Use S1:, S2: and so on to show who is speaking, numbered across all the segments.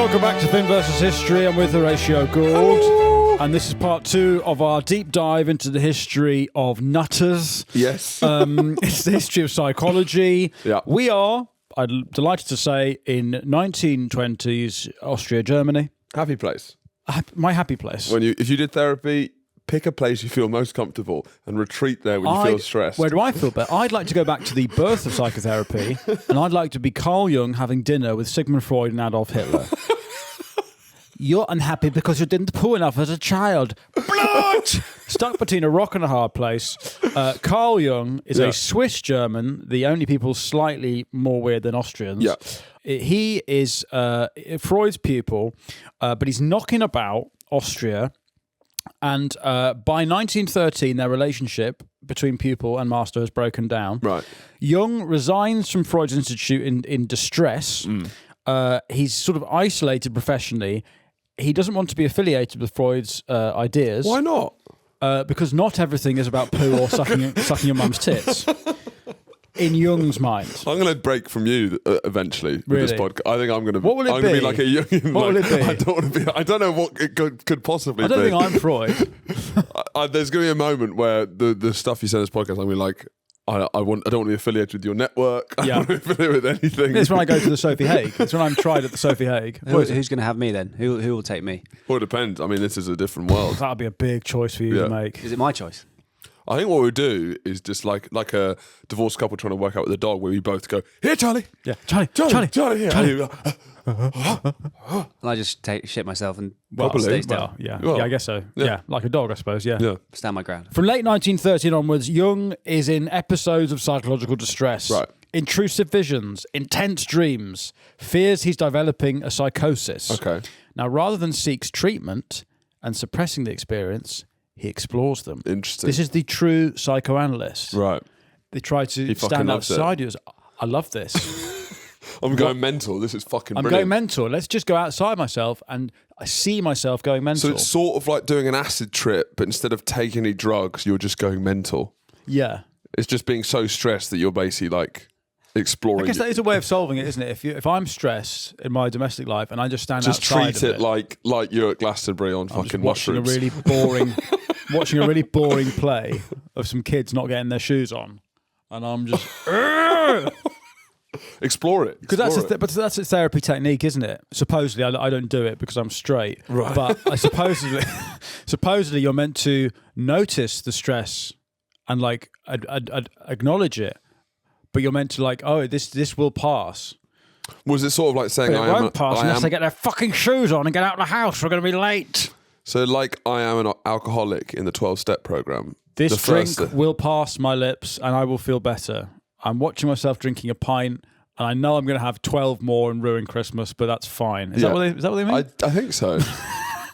S1: Welcome back to Thin vs. History. I'm with Horatio Gould.
S2: Hello.
S1: And this is part 2 of our deep dive into the history of nutters.
S2: Yes.
S1: It's the history of psychology.
S2: Yeah.
S1: We are, I'm delighted to say, in 1920s Austria, Germany.
S2: Happy place.
S1: My happy place.
S2: If you did therapy, pick a place you feel most comfortable and retreat there when you feel stressed.
S1: Where do I feel better? I'd like to go back to the birth of psychotherapy, and I'd like to be Carl Jung having dinner with Sigmund Freud and Adolf Hitler. You're unhappy because you didn't poo enough as a child. Blood! Stuck between a rock and a hard place. Carl Jung is a Swiss German, the only people slightly more weird than Austrians.
S2: Yeah.
S1: He is Freud's pupil, but he's knocking about Austria. And by 1913, their relationship between pupil and master has broken down.
S2: Right.
S1: Jung resigns from Freud's institute in distress. He's sort of isolated professionally. He doesn't want to be affiliated with Freud's ideas.
S2: Why not?
S1: Because not everything is about poo or sucking your mum's tits. In Jung's mind.
S2: I'm going to break from you eventionally with this podcast. I think I'm going to.
S1: What will it be?
S2: Be like a Jungian.
S1: What will it be?
S2: I don't want to be. I don't know what it could possibly be.
S1: I don't think I'm Freud.
S2: There's going to be a moment where the stuff you said in this podcast, I'm going to be like, I don't want to be affiliated with your network. I don't want to be affiliated with anything.
S1: It's when I go to the Sophie Hague. It's when I'm tried at the Sophie Hague.
S3: Who's going to have me then? Who will take me?
S2: Well, it depends. I mean, this is a different world.
S1: That'd be a big choice for you to make.
S3: Is it my choice?
S2: I think what we do is just like a divorced couple trying to work out with a dog, where we both go, "Here, Charlie."
S1: Yeah, Charlie.
S2: Here.
S1: Charlie.
S3: And I just shit myself and
S2: Probably.
S3: stay still.
S1: Well, yeah.
S2: Well,
S1: Yeah, I guess so. Yeah, like a dog, I suppose. Yeah.
S3: Stand my ground.
S1: From late 1913 onwards, Jung is in episodes of psychological distress.
S2: Right.
S1: Intrusive visions, intense dreams, fears he's developing a psychosis.
S2: Okay.
S1: Now, rather than seeks treatment and suppressing the experience, he explores them.
S2: Interesting.
S1: This is the true psychoanalyst.
S2: Right.
S1: They try to
S2: fucking
S1: stand
S2: loves
S1: outside you. I love this.
S2: I'm going mental. This is fucking
S1: I'm
S2: brilliant.
S1: going mental. Let's just go outside myself, and I see myself going mental.
S2: So it's sort of like doing an acid trip, but instead of taking any drugs, you're just going mental.
S1: Yeah.
S2: It's just being so stressed that you're basically like exploring.
S1: I guess that is a way of solving it, isn't it? If I'm stressed in my domestic life and I just stand
S2: just
S1: outside
S2: treat
S1: of
S2: it like you're at Glastonbury on
S1: I'm
S2: fucking
S1: just watching
S2: mushrooms.
S1: a really boring, watching a really boring play of some kids not getting their shoes on, and I'm just
S2: Explore it.
S1: because that's a therapy technique, isn't it? Supposedly, I don't do it because I'm straight,
S2: Right.
S1: But I supposedly you're meant to notice the stress and like acknowledge it, but you're meant to like, oh, this will pass.
S2: Was it sort of like saying
S1: But it won't pass unless they get their fucking shoes on and get out of the house. We're going to be late.
S2: So like I am an alcoholic in the 12-step program.
S1: This
S2: The
S1: drink
S2: first-
S1: will pass my lips and I will feel better. I'm watching myself drinking a pint and I know I'm going to have 12 more and ruin Christmas, but that's fine. Is that what they mean?
S2: I think so.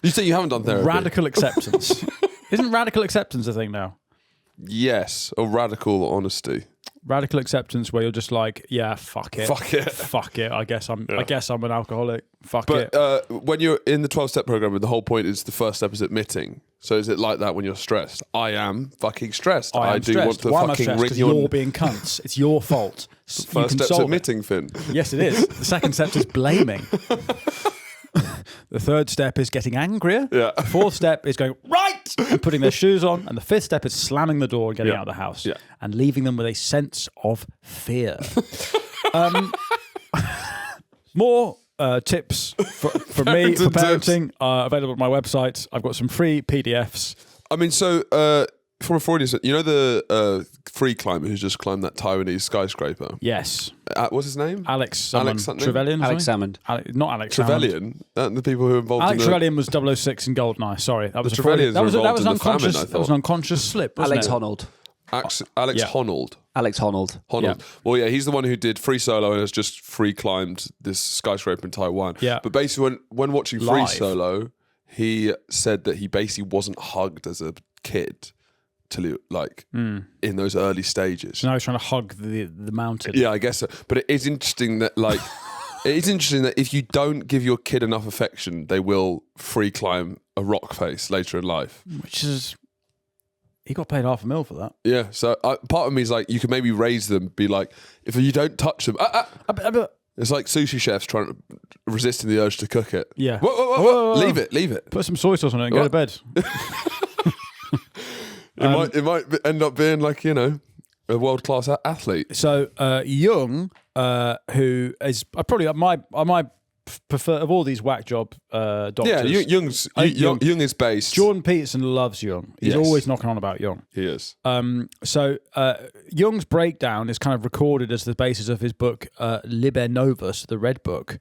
S2: You say you haven't done therapy?
S1: Radical acceptance. Isn't radical acceptance a thing now?
S2: Yes, or radical honesty.
S1: Radical acceptance where you're just like, yeah, fuck it.
S2: Fuck it.
S1: Fuck it. I guess I'm an alcoholic. Fuck
S2: But
S1: it.
S2: when you're in the 12-step program, the whole point is the first step is admitting. So is it like that when you're stressed? I am fucking stressed.
S1: I am
S2: do
S1: stressed.
S2: want to
S1: Why am I
S2: fucking
S1: stressed?
S2: ring
S1: 'Cause
S2: your...
S1: you're being cunts. It's your fault. You
S2: First
S1: can
S2: step's
S1: solve it.
S2: admitting, Finn.
S1: Yes, it is. The second step is blaming. The third step is getting angrier.
S2: Yeah.
S1: The fourth step is going right and putting their shoes on. And the fifth step is slamming the door and getting
S2: Yeah.
S1: out of the house
S2: Yeah.
S1: and leaving them with a sense of fear. More tips for me for parenting are available at my website. I've got some free PDFs.
S2: I mean, so from a Freudian, you know the free climber who's just climbed that Taiwanese skyscraper?
S1: Yes.
S2: What's his name?
S1: Alex
S2: something?
S1: Trevelyan.
S3: Alex Salmond.
S1: Not Alex Salmond.
S2: Trevelyan? The people who are involved
S1: Alex
S2: in the...
S1: Trevelyan was 006 in Goldeneye. Sorry, that was
S2: The
S1: a Freudian-
S2: Trevelyan's
S1: that was
S2: were
S1: an
S2: involved in the
S1: unconscious.
S2: famine, I
S1: That was an unconscious slip. Wasn't
S3: Alex
S1: it?
S3: Honnold.
S2: Alex
S1: Yeah.
S2: Honnold.
S3: Alex Honnold.
S2: Honnold.
S1: Yeah.
S2: Well, yeah, he's the one who did free solo and has just free climbed this skyscraper in Taiwan.
S1: Yeah.
S2: But basically, when watching free
S1: Live.
S2: solo, he said that he basically wasn't hugged as a kid till he, like in those early stages.
S1: So now he's trying to hug the mountain.
S2: Yeah, I guess so. But it is interesting that like it is interesting that if you don't give your kid enough affection, they will free climb a rock face later in life.
S1: Which is, he got paid $500,000 for that.
S2: Yeah. So part of me is like, you could maybe raise them, be like, if you don't touch them, It's like sushi chefs resisting the urge to cook it.
S1: Yeah.
S2: Whoa. Leave it.
S1: Put some soy sauce on it and go to bed.
S2: It might end up being like, you know, a world-class athlete.
S1: So Jung, who is probably I might prefer of all these whack job doctors.
S2: Yeah, Jung is based.
S1: Jordan Peterson loves Jung. He's always knocking on about Jung.
S2: He is.
S1: So Jung's breakdown is kind of recorded as the basis of his book Liber Novus, the Red Book.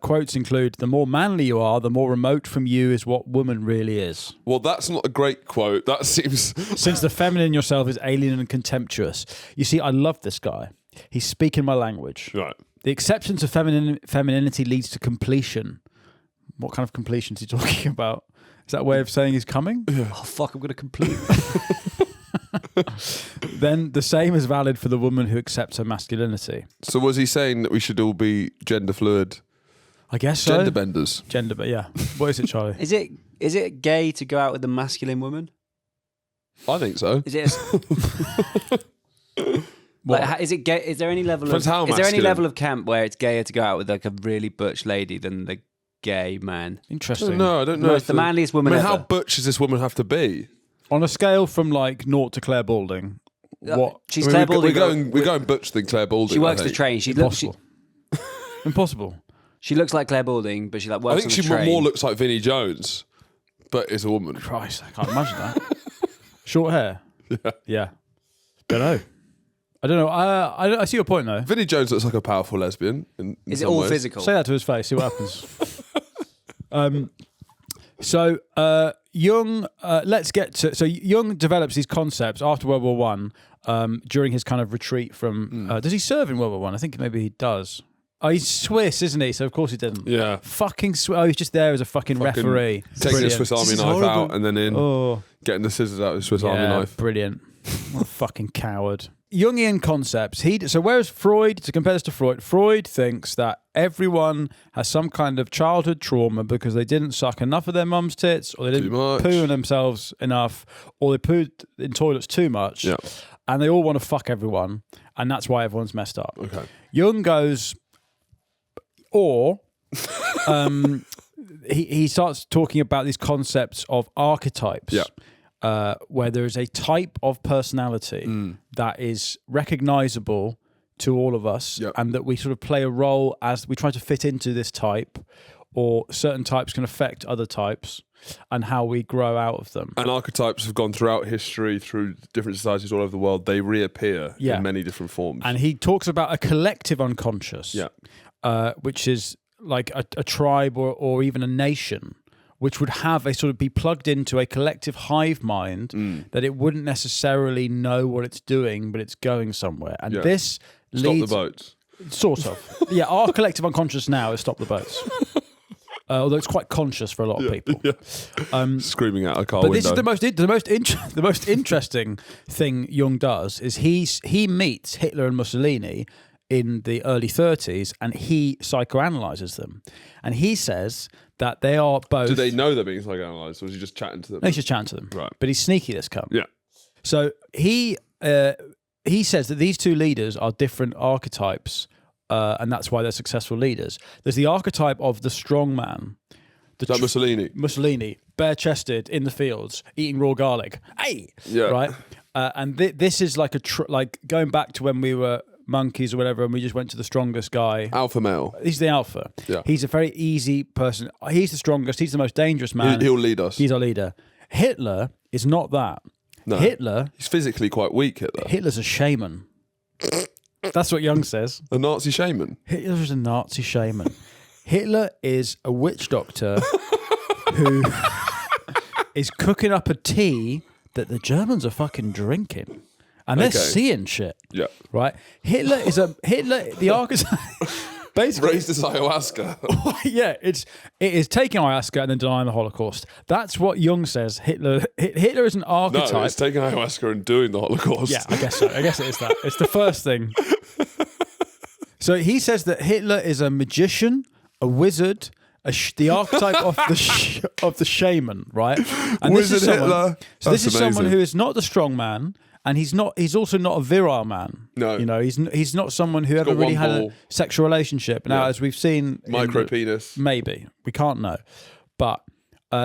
S1: Quotes include, "The more manly you are, the more remote from you is what woman really is."
S2: Well, that's not a great quote. That seems...
S1: Since the feminine in yourself is alien and contemptuous. You see, I love this guy. He's speaking my language.
S2: Right.
S1: The acceptance of femininity leads to completion. What kind of completion is he talking about? Is that a way of saying he's coming?
S3: Oh, fuck, I'm going to complete.
S1: Then the same is valid for the woman who accepts her masculinity.
S2: So was he saying that we should all be gender fluid?
S1: I guess so.
S2: Gender benders.
S1: But yeah. What is it, Charlie?
S3: Is it gay to go out with a masculine woman?
S2: I think so.
S3: Is it? Like, is it gay? Is there any level of? Is there any
S2: masculine.
S3: level of camp where it's gayer to go out with like a really butch lady than the gay man?
S1: Interesting.
S2: No, I don't know.
S3: It's the manliest woman
S2: I mean,
S3: ever.
S2: how butch does this woman have to be?
S1: On a scale from like 0 to Claire Balding, what?
S3: She's
S2: I mean,
S3: Claire Balding.
S2: we're going butch than Claire Balding.
S3: She works
S2: I
S3: the
S2: think.
S3: train. She
S1: Impossible. Impossible.
S3: She looks like Claire Balding, but she like works
S2: I think
S3: on
S2: she
S3: the train.
S2: more looks like Vinnie Jones, but is a woman.
S1: Christ, I can't imagine that. Short hair. Yeah. Don't know. I don't know. I see your point though.
S2: Vinnie Jones looks like a powerful lesbian. In
S3: Is it
S2: some
S3: all
S2: ways.
S3: physical?
S1: Say that to his face. See what happens. So Jung, let's get to. So Jung develops these concepts after World War One, during his kind of retreat from. Does he serve in World War One? I think maybe he does. Oh, he's Swiss, isn't he? So of course he didn't.
S2: Yeah.
S1: Fucking Swiss. Oh, he's just there as a fucking referee.
S2: Taking
S1: Brilliant.
S2: a Swiss Army
S3: This is
S2: knife
S3: horrible.
S2: out and then getting the scissors out of the Swiss Army knife.
S1: Brilliant. What a fucking coward. Jungian concepts. So whereas Freud, to compare this to Freud thinks that everyone has some kind of childhood trauma because they didn't suck enough of their mum's tits, or they didn't poo on themselves enough, or they pooed in toilets too much, and they all want to fuck everyone, and that's why everyone's messed up.
S2: Okay.
S1: Jung goes, or he starts talking about these concepts of archetypes.
S2: Yeah.
S1: Where there is a type of personality that is recognizable to all of us, and that we sort of play a role as we try to fit into this type, or certain types can affect other types, and how we grow out of them.
S2: And archetypes have gone throughout history, through different societies all over the world. They reappear in many different forms.
S1: And he talks about a collective unconscious, which is like a tribe or even a nation, which would have a sort of be plugged into a collective hive mind that it wouldn't necessarily know what it's doing, but it's going somewhere. And this leads...
S2: Stop the boats.
S1: Sort of. Yeah, our collective unconscious now is stop the boats. Although it's quite conscious for a lot of people.
S2: Screaming out a car
S1: But
S2: window.
S1: this is the most interesting thing Jung does is he meets Hitler and Mussolini in the early 30s, and he psychoanalyzes them. And he says that they are both...
S2: Do they know they're being psychoanalyzed, or is he just chatting to them?
S1: No, he's just chatting to them.
S2: Right.
S1: But he's sneaky, this cunt.
S2: Yeah.
S1: So he says that these two leaders are different archetypes, and that's why they're successful leaders. There's the archetype of the strong man.
S2: Is that Mussolini?
S1: Mussolini, bare-chested, in the fields, eating raw garlic. Hey!
S2: Yeah.
S1: Right? And this is like like going back to when we were monkeys or whatever, and we just went to the strongest guy.
S2: Alpha male.
S1: He's the alpha.
S2: Yeah.
S1: He's a very easy person. He's the strongest. He's the most dangerous man.
S2: He'll lead us.
S1: He's our leader. Hitler is not that.
S2: No. He's physically quite weak, Hitler.
S1: Hitler's a shaman. That's what Jung says.
S2: A Nazi shaman.
S1: Hitler is a Nazi shaman. Hitler is a witch doctor who is cooking up a tea that the Germans are fucking drinking. And they're seeing shit.
S2: Yeah.
S1: Right? Hitler, the archetype, basically.
S2: Raised as ayahuasca.
S1: Yeah, it is taking ayahuasca and then denying the Holocaust. That's what Jung says. Hitler is an archetype.
S2: No, it's taking ayahuasca and doing the Holocaust.
S1: Yeah, I guess so. I guess it is that. It's the first thing. So he says that Hitler is a magician, a wizard, the archetype of the shaman, right? And
S2: Wizard Hitler.
S1: So this is
S2: That's
S1: someone
S2: amazing.
S1: who is not the strong man, and he's also not a virile man.
S2: No.
S1: You know, he's not someone who ever
S2: got
S1: really
S2: one
S1: had a
S2: ball.
S1: sexual relationship. Now,
S2: Yeah.
S1: as we've seen,
S2: Micro penis.
S1: maybe we can't know, but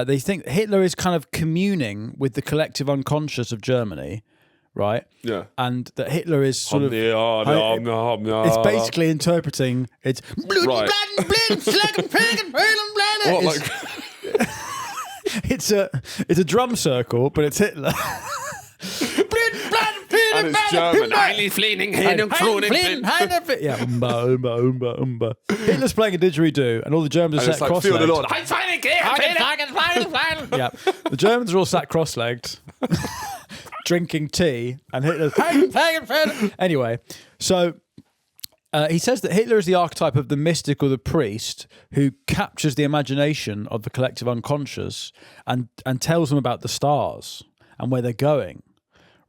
S1: they think Hitler is kind of communing with the collective unconscious of Germany, right?
S2: Yeah.
S1: And that Hitler is sort of
S2: It's
S1: it's basically interpreting it's
S2: Right. What, like,
S1: it's a drum circle, but it's Hitler.
S2: and it's German.
S1: Yeah, umba, umba, umba, umba. Hitler's playing a didgeridoo, and all the Germans are
S2: And it's
S1: sat
S2: like, feel the
S1: cross-legged.
S2: Lord.
S1: Yeah, the Germans are all sat cross-legged, drinking tea, and Hitler's anyway. So he says that Hitler is the archetype of the mystic or the priest who captures the imagination of the collective unconscious and tells them about the stars and where they're going.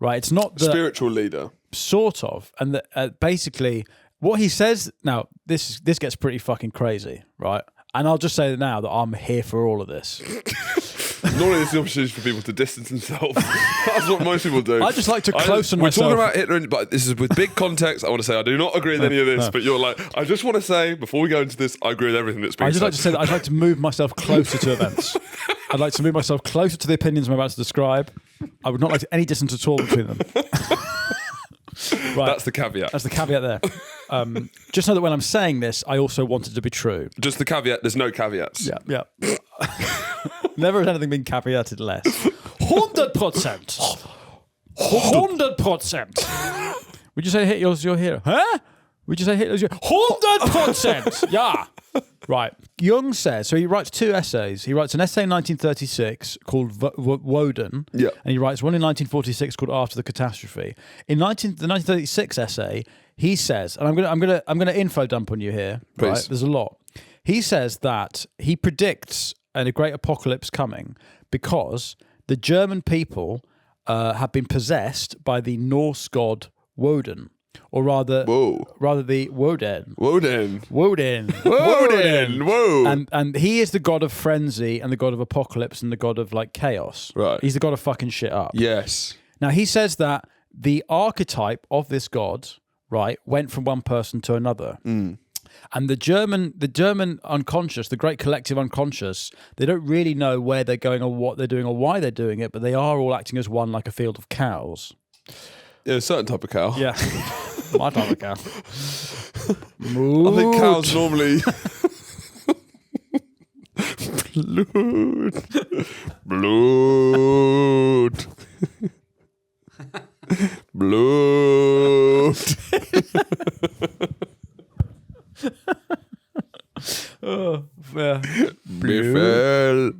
S1: Right? It's not the
S2: Spiritual leader.
S1: sort of, and basically what he says. Now this gets pretty fucking crazy, right? And I'll just say now that I'm here for all of this.
S2: Normally, it's the opportunity for people to distance themselves. That's what most people do.
S1: I just like to closen myself.
S2: We're talking about Hitler, but this is with big context. I want to say I do not agree with any of this, but you're like, I just want to say, before we go into this, I agree with everything that's being
S1: I just
S2: said.
S1: like to say that I'd like to move myself closer to events. I'd like to move myself closer to the opinions I'm about to describe. I would not like any distance at all between them. Right.
S2: That's the caveat.
S1: That's the caveat there. Just know that when I'm saying this, I also want it to be true.
S2: Just the caveat. There's no caveats.
S1: Yeah. Never has anything been caveated less. 100%. 100%. Would you say Hitler's your hero? Huh? Would you say Hitler's your 100%? Yeah. Right. Jung says, so he writes two essays. He writes an essay in 1936 called Wodan,
S2: Yeah.
S1: and he writes one in 1946 called After the Catastrophe. In the 1936 essay, he says, and I'm gonna info dump on you here.
S2: Please.
S1: Right? There's a lot. He says that he predicts a great apocalypse coming because the German people have been possessed by the Norse god Wodan. Or rather the Wodan.
S2: Wodan.
S1: Wodan.
S2: Whoa.
S1: And he is the god of frenzy and the god of apocalypse and the god of like chaos.
S2: Right.
S1: He's the god of fucking shit up.
S2: Yes.
S1: Now he says that the archetype of this god, right, went from one person to another. And the German unconscious, the great collective unconscious, they don't really know where they're going or what they're doing or why they're doing it, but they are all acting as one, like a field of cows.
S2: Yeah, a certain type of cow.
S1: Yeah. My type of cow.
S2: I think cows normally. Blood.
S1: Oh, yeah.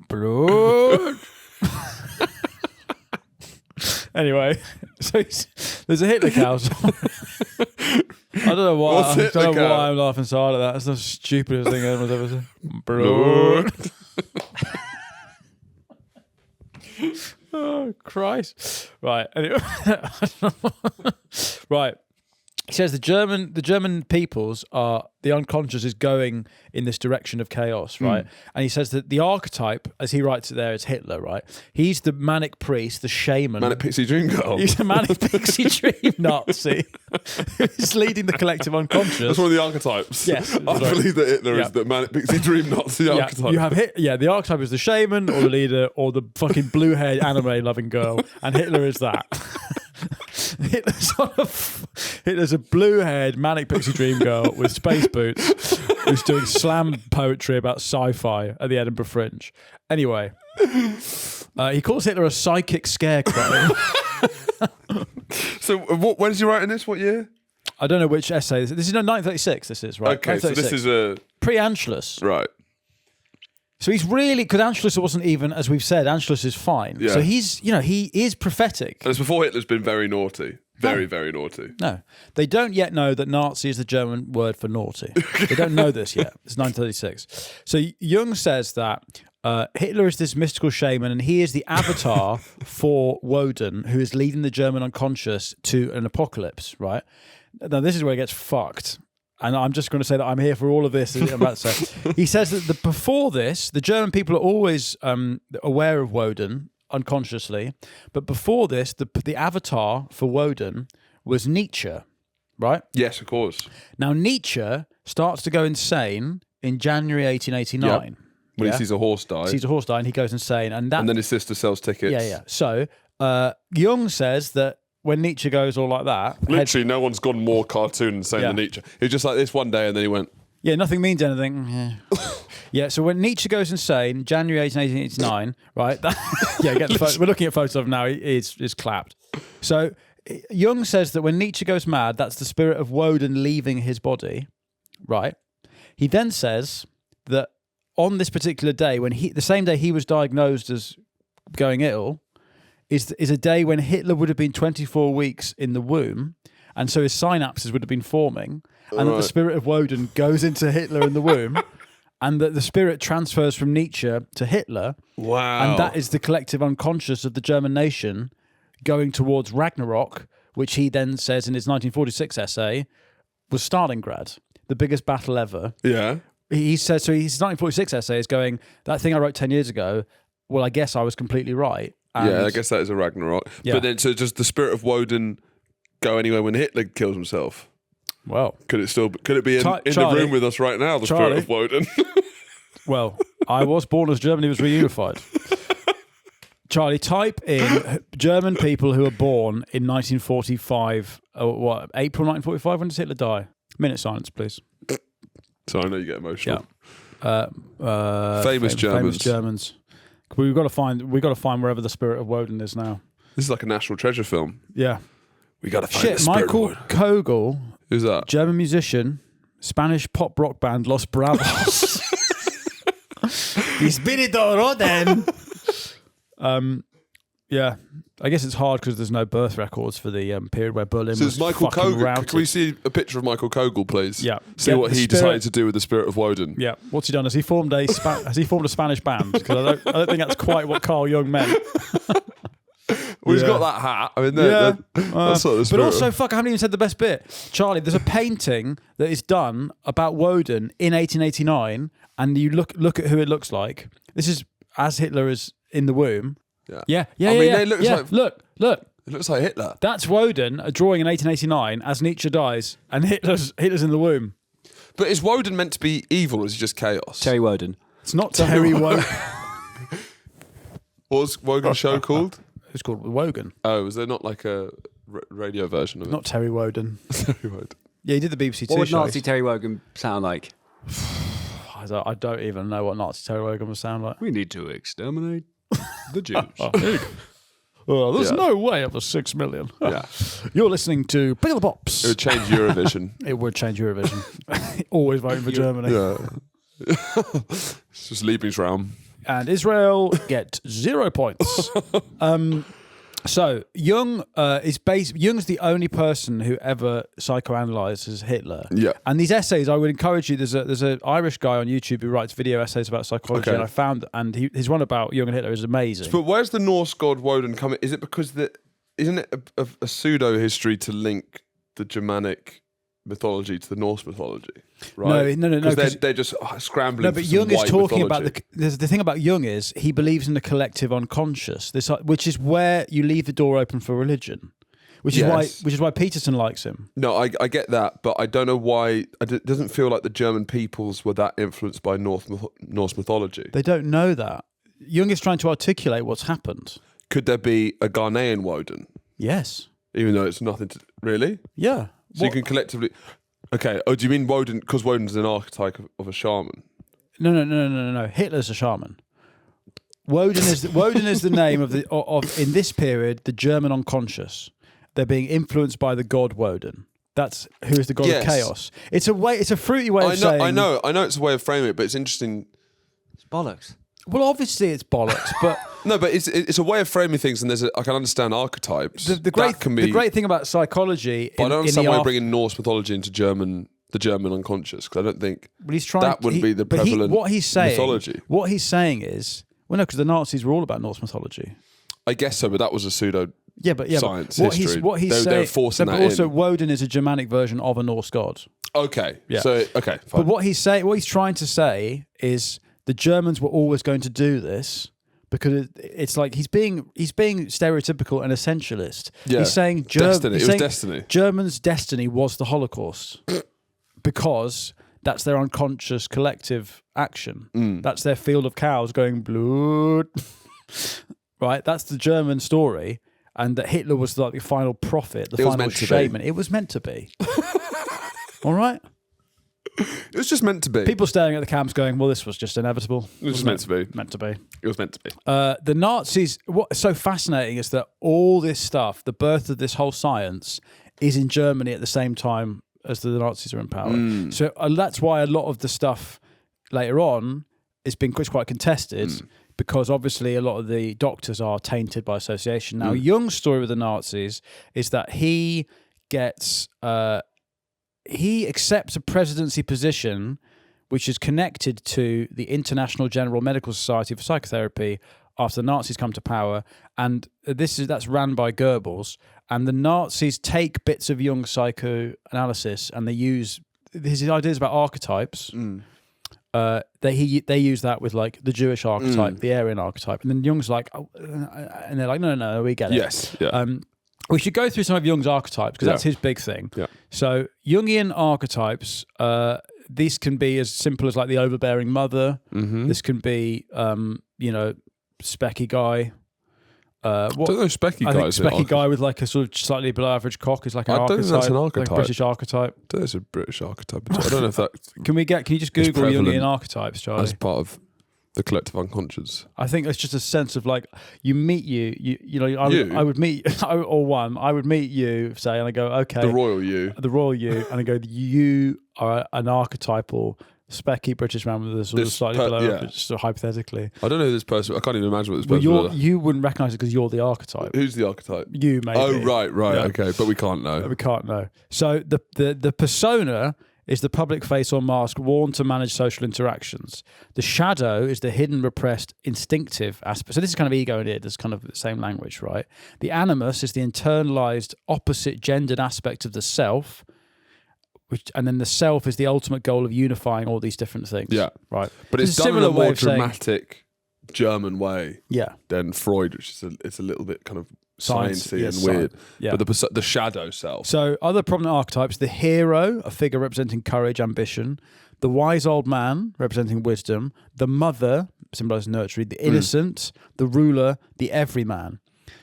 S2: Blood.
S1: Anyway, so there's a Hitler cow. I don't know why.
S2: What's Hitler cow?
S1: I'm laughing so hard at that. That's the stupidest thing anyone's ever said. Blood. Oh Christ! Right. Anyway, right. He says the German peoples are the unconscious is going in this direction of chaos, right? And he says that the archetype, as he writes it there, is Hitler, right? He's the manic priest, the shaman.
S2: Manic Pixie Dream Girl.
S1: He's a manic pixie dream Nazi who's leading the collective unconscious.
S2: That's one of the archetypes.
S1: Yes.
S2: I believe that Hitler is the Manic Pixie Dream Nazi archetype.
S1: You have the archetype is the shaman or the leader or the fucking blue-haired anime-loving girl, and Hitler is that. Hitler's a blue-haired manic pixie dream girl with space boots who's doing slam poetry about sci-fi at the Edinburgh Fringe. Anyway, he calls Hitler a psychic scarecrow.
S2: So when did you write in this? What year?
S1: I don't know which essay this is. This is 1936. This is right.
S2: Okay, so this is a
S1: pre-Anschluss.
S2: right.
S1: So he's really, because Anschluss wasn't even, as we've said, Anschluss is fine.
S2: Yeah.
S1: So he's, he is prophetic.
S2: And it's before Hitler's been very naughty. Very, very naughty.
S1: No, they don't yet know that Nazi is the German word for naughty. They don't know this yet. It's 1936. So Jung says that Hitler is this mystical shaman and he is the avatar for Wodan, who is leading the German unconscious to an apocalypse, right? Now, this is where it gets fucked. And I'm just going to say that I'm here for all of this. I'm about to say. He says that before this, the German people are always aware of Wodan, unconsciously. But before this, the avatar for Wodan was Nietzsche, right?
S2: Yes, of course.
S1: Now, Nietzsche starts to go insane in January 1889.
S2: When he sees a horse die.
S1: Sees a horse die and he goes insane. And
S2: then his sister sells tickets.
S1: Yeah. So Jung says that when Nietzsche goes all like that...
S2: Literally, no one's gone more cartoon insane than Nietzsche. He was just like this one day and then he went...
S1: Yeah, nothing means anything. Yeah, so when Nietzsche goes insane, January 1889, right? Get the photo. We're looking at photos of him now. He's clapped. So Jung says that when Nietzsche goes mad, that's the spirit of Wodan leaving his body, right? He then says that on this particular day, the same day he was diagnosed as going ill, is a day when Hitler would have been 24 weeks in the womb, and so his synapses would have been forming, and that the spirit of Wodan goes into Hitler in the womb, and that the spirit transfers from Nietzsche to Hitler.
S2: Wow.
S1: And that is the collective unconscious of the German nation going towards Ragnarok, which he then says in his 1946 essay was Stalingrad, the biggest battle ever.
S2: Yeah.
S1: He says, so his 1946 essay is going, that thing I wrote 10 years ago, well, I guess I was completely right. And
S2: I guess that is a Ragnarok.
S1: Yeah.
S2: But then, so does the spirit of Wodan go anywhere when Hitler kills himself?
S1: Well,
S2: could it be in the room with us right now, the spirit of Wodan?
S1: Well, I was born as Germany was reunified. Charlie, type in German people who were born in 1945, April 1945, when does Hitler die? Minute silence, please.
S2: So I know you get emotional.
S1: Yeah.
S2: Famous Germans.
S1: Famous Germans. We've got to find wherever the spirit of Wodan is now.
S2: This is like a national treasure film.
S1: Yeah.
S2: We got to find the spirit
S1: Michael
S2: of Wodan.
S1: Kogel.
S2: Who's that?
S1: German musician, Spanish pop rock band Los Bravos. The spirit of Wodan. Yeah. I guess it's hard because there's no birth records for the period where Berlin was
S2: Michael
S1: fucking
S2: Kogel.
S1: routed.
S2: Can we see a picture of Michael Kogel, please?
S1: Yeah.
S2: See what he decided to do with the spirit of Wodan.
S1: Yeah. What's he done? Has he formed a Spanish band? Because I don't think that's quite what Carl Jung meant.
S2: Well, he's got that hat. I mean, that's sort of the spirit.
S1: But also, I haven't even said the best bit. Charlie, there's a painting that is done about Wodan in 1889, and you look at who it looks like. This is as Hitler is in the womb. Yeah.
S2: It looks like...
S1: Look.
S2: It looks like Hitler.
S1: That's Wodan, a drawing in 1889 as Nietzsche dies, and Hitler's in the womb.
S2: But is Wodan meant to be evil, or is he just chaos?
S3: Terry Wodan.
S1: It's not Terry Wogan.
S2: What was Wogan's show called?
S1: It's called Wogan.
S2: Oh, was there not like a radio version of it?
S1: Not Terry Wodan.
S2: Terry Wodan.
S1: Yeah, he did the BBC Two
S3: What would
S1: show.
S3: Nazi Terry Wogan sound like?
S1: I don't even know what Nazi Terry Wogan would sound like.
S3: We need to exterminate the Jews.
S1: Oh, there's no way of the 6 million.
S2: Yeah.
S1: You're listening to Pickle the Pops.
S2: It would change Eurovision.
S1: It would change Eurovision. Always voting for Germany.
S2: Yeah. It's just Lebensraum.
S1: And Israel get 0 points. So Jung Jung's the only person who ever psychoanalyzes Hitler.
S2: Yeah.
S1: And these essays, I would encourage you. There's an Irish guy on YouTube who writes video essays about psychology, and I found his one about Jung and Hitler is amazing.
S2: But where's the Norse god Wodan coming? Is it because isn't it a pseudo history to link the Germanic mythology to the Norse mythology? Right?
S1: No.
S2: Because they're just scrambling.
S1: No, but
S2: for some
S1: Jung is
S2: white
S1: talking
S2: mythology.
S1: about the thing about Jung is he believes in the collective unconscious, which is where you leave the door open for religion, which is why Peterson likes him.
S2: No, I get that, but I don't know why. It doesn't feel like the German peoples were that influenced by Norse mythology.
S1: They don't know that. Jung is trying to articulate what's happened.
S2: Could there be a Ghanaian Wodan?
S1: Yes.
S2: Even though it's nothing to... Really?
S1: Yeah.
S2: So you can collectively... Okay. Oh, do you mean Wodan? Because Wodan's an archetype of a shaman.
S1: No. Hitler's a shaman. Wodan is the name of in this period the German unconscious. They're being influenced by the god Wodan. That's who is the god of chaos. It's a fruity way of saying.
S2: I know. It's a way of framing it, but it's interesting.
S3: It's bollocks.
S1: Well, obviously it's bollocks, but
S2: no, but it's a way of framing things, and I can understand archetypes.
S1: The great thing about psychology,
S2: but I don't understand why you're bringing Norse mythology into the German unconscious, because I don't think that would be the prevalent mythology.
S1: What he's saying is, because the Nazis were all about Norse mythology.
S2: I guess so, but that was a pseudo. Science history.
S1: What he's saying,
S2: they're forcing that
S1: also
S2: in.
S1: Wodan is a Germanic version of a Norse god.
S2: Okay,
S1: yeah.
S2: So okay, fine.
S1: But what he's trying to say is the Germans were always going to do this because it's like he's being stereotypical and essentialist.
S2: Yeah.
S1: He's saying
S2: Destiny. It was destiny.
S1: Germans' destiny was the Holocaust because that's their unconscious collective action. That's their field of cows going blood. Right? That's the German story. And that Hitler was like the final prophet, the final shaman. It was meant to be. All right?
S2: It was just meant to be.
S1: People staring at the camps going, well, this was just inevitable.
S2: It was just meant to be.
S1: Meant to be.
S2: It was meant to be.
S1: The Nazis, what's so fascinating is that all this stuff, the birth of this whole science, is in Germany at the same time as the Nazis are in power. So that's why a lot of the stuff later on has been quite contested. Because obviously a lot of the doctors are tainted by association. Now, Jung's story with the Nazis is that he gets, he accepts a presidency position which is connected to the International General Medical Society for Psychotherapy after the Nazis come to power. And that's ran by Goebbels. And the Nazis take bits of Jung's psychoanalysis and they use his ideas about archetypes. They use that with like the Jewish archetype, the Aryan archetype, and then Jung's like, oh, and they're like, no, we get it.
S2: Yes, yeah.
S1: We should go through some of Jung's archetypes because that's his big thing. Yeah. So Jungian archetypes, these can be as simple as like the overbearing mother. This can be, specky guy.
S2: I don't know specky guy.
S1: I think specky guy with like a sort of slightly below average cock is like an archetype. I don't think that's an archetype. Like a British archetype.
S2: I don't think it's a British archetype. I don't know if that...
S1: Can you just Google Jungian archetypes, Charlie?
S2: As part of the collective unconscious.
S1: I think it's just a sense of like, I would meet, I would meet you, say, and I go, okay.
S2: The royal you.
S1: And I go, you are an archetypal specky British man with a sort of slightly below, just hypothetically.
S2: I don't know who this person. I can't even imagine what this person is.
S1: You wouldn't recognise it because you're the archetype.
S2: Who's the archetype?
S1: You, maybe.
S2: Oh, right, yeah. Okay, but we can't know.
S1: We can't know. So the persona is the public face or mask worn to manage social interactions. The shadow is the hidden, repressed, instinctive aspect. So this is kind of ego and id. It's kind of the same language, right? The animus is the internalized, opposite gendered aspect of the self. And then the self is the ultimate goal of unifying all these different things. Yeah. Right.
S2: But it's done in a more dramatic German way than Freud, which is it's a little bit kind of sciencey and weird. Yeah. But the shadow self.
S1: So other prominent archetypes, the hero, a figure representing courage, ambition, the wise old man, representing wisdom, the mother, symbolizing nurturing, the innocent, the ruler, the everyman.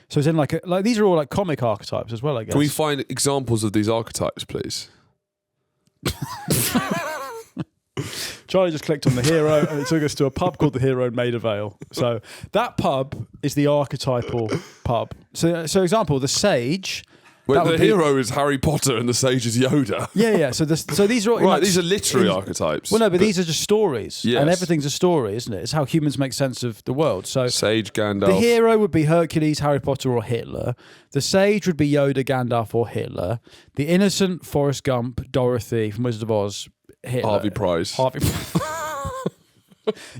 S1: So it's in like these are all like comic archetypes as well, I guess.
S2: Can we find examples of these archetypes, please?
S1: Charlie just clicked on the hero and it took us to a pub called the Hero in Maida Vale. So that pub is the archetypal pub. So example, the sage.
S2: Well, the hero is Harry Potter and the sage is Yoda.
S1: Yeah. So these are all
S2: right. These are literary archetypes.
S1: Well, no, but these are just stories, and everything's a story, isn't it? It's how humans make sense of the world. So
S2: sage, Gandalf.
S1: The hero would be Hercules, Harry Potter, or Hitler. The sage would be Yoda, Gandalf, or Hitler. The innocent, Forrest Gump, Dorothy from Wizard of Oz, Hitler.
S2: Harvey Price.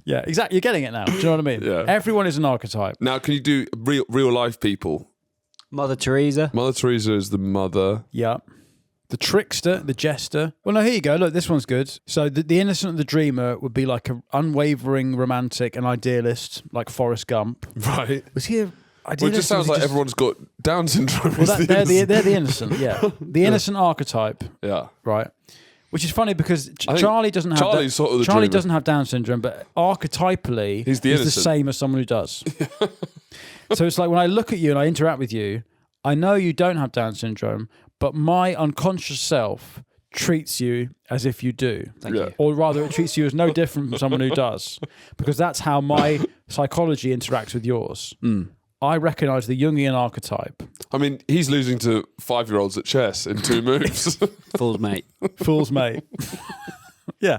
S1: Yeah, exactly. You're getting it now. Do you know what I mean?
S2: Yeah.
S1: Everyone is an archetype.
S2: Now, can you do real life people?
S3: Mother Teresa.
S2: Mother Teresa is the mother.
S1: Yeah. The trickster, the jester. Well, no, here you go. Look, this one's good. So the innocent and the dreamer would be like an unwavering romantic and idealist, like Forrest Gump.
S2: Right.
S1: Was he a idealist?
S2: Well, it just sounds like everyone's got Down syndrome.
S1: Well, they're the innocent, yeah. The innocent archetype.
S2: Yeah.
S1: Right. Which is funny because Charlie doesn't have
S2: Charlie's sort of the
S1: Charlie
S2: dreamer.
S1: Doesn't have Down syndrome, but archetypally
S2: he's
S1: the same as someone who does. So it's like when I look at you and I interact with you, I know you don't have Down syndrome, but my unconscious self treats you as if you do.
S3: Thank you.
S1: Or rather, it treats you as no different from someone who does, because that's how my psychology interacts with yours. I recognise the Jungian archetype.
S2: I mean, he's losing to 5-year-olds at chess in 2 moves.
S3: Fool's mate.
S1: Fool's mate. Yeah.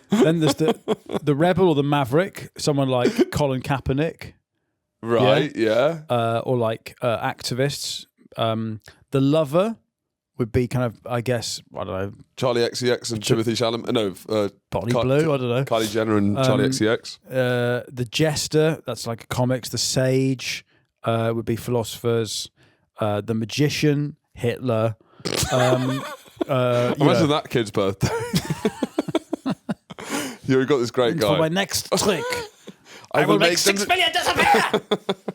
S1: Then there's the rebel or the maverick, someone like Colin Kaepernick.
S2: Right, yeah.
S1: Or like activists. The lover would be kind of, I guess, I don't know.
S2: Charlie XCX and Timothy Chalamet. No,
S1: Bonnie Blue, I don't know.
S2: Kylie Jenner and Charlie XCX.
S1: The jester, that's like comics. The sage would be philosophers. The magician, Hitler.
S2: Imagine that kid's birthday. You've got this great guy.
S1: For my next trick,
S2: I will make
S1: 6 million disappear.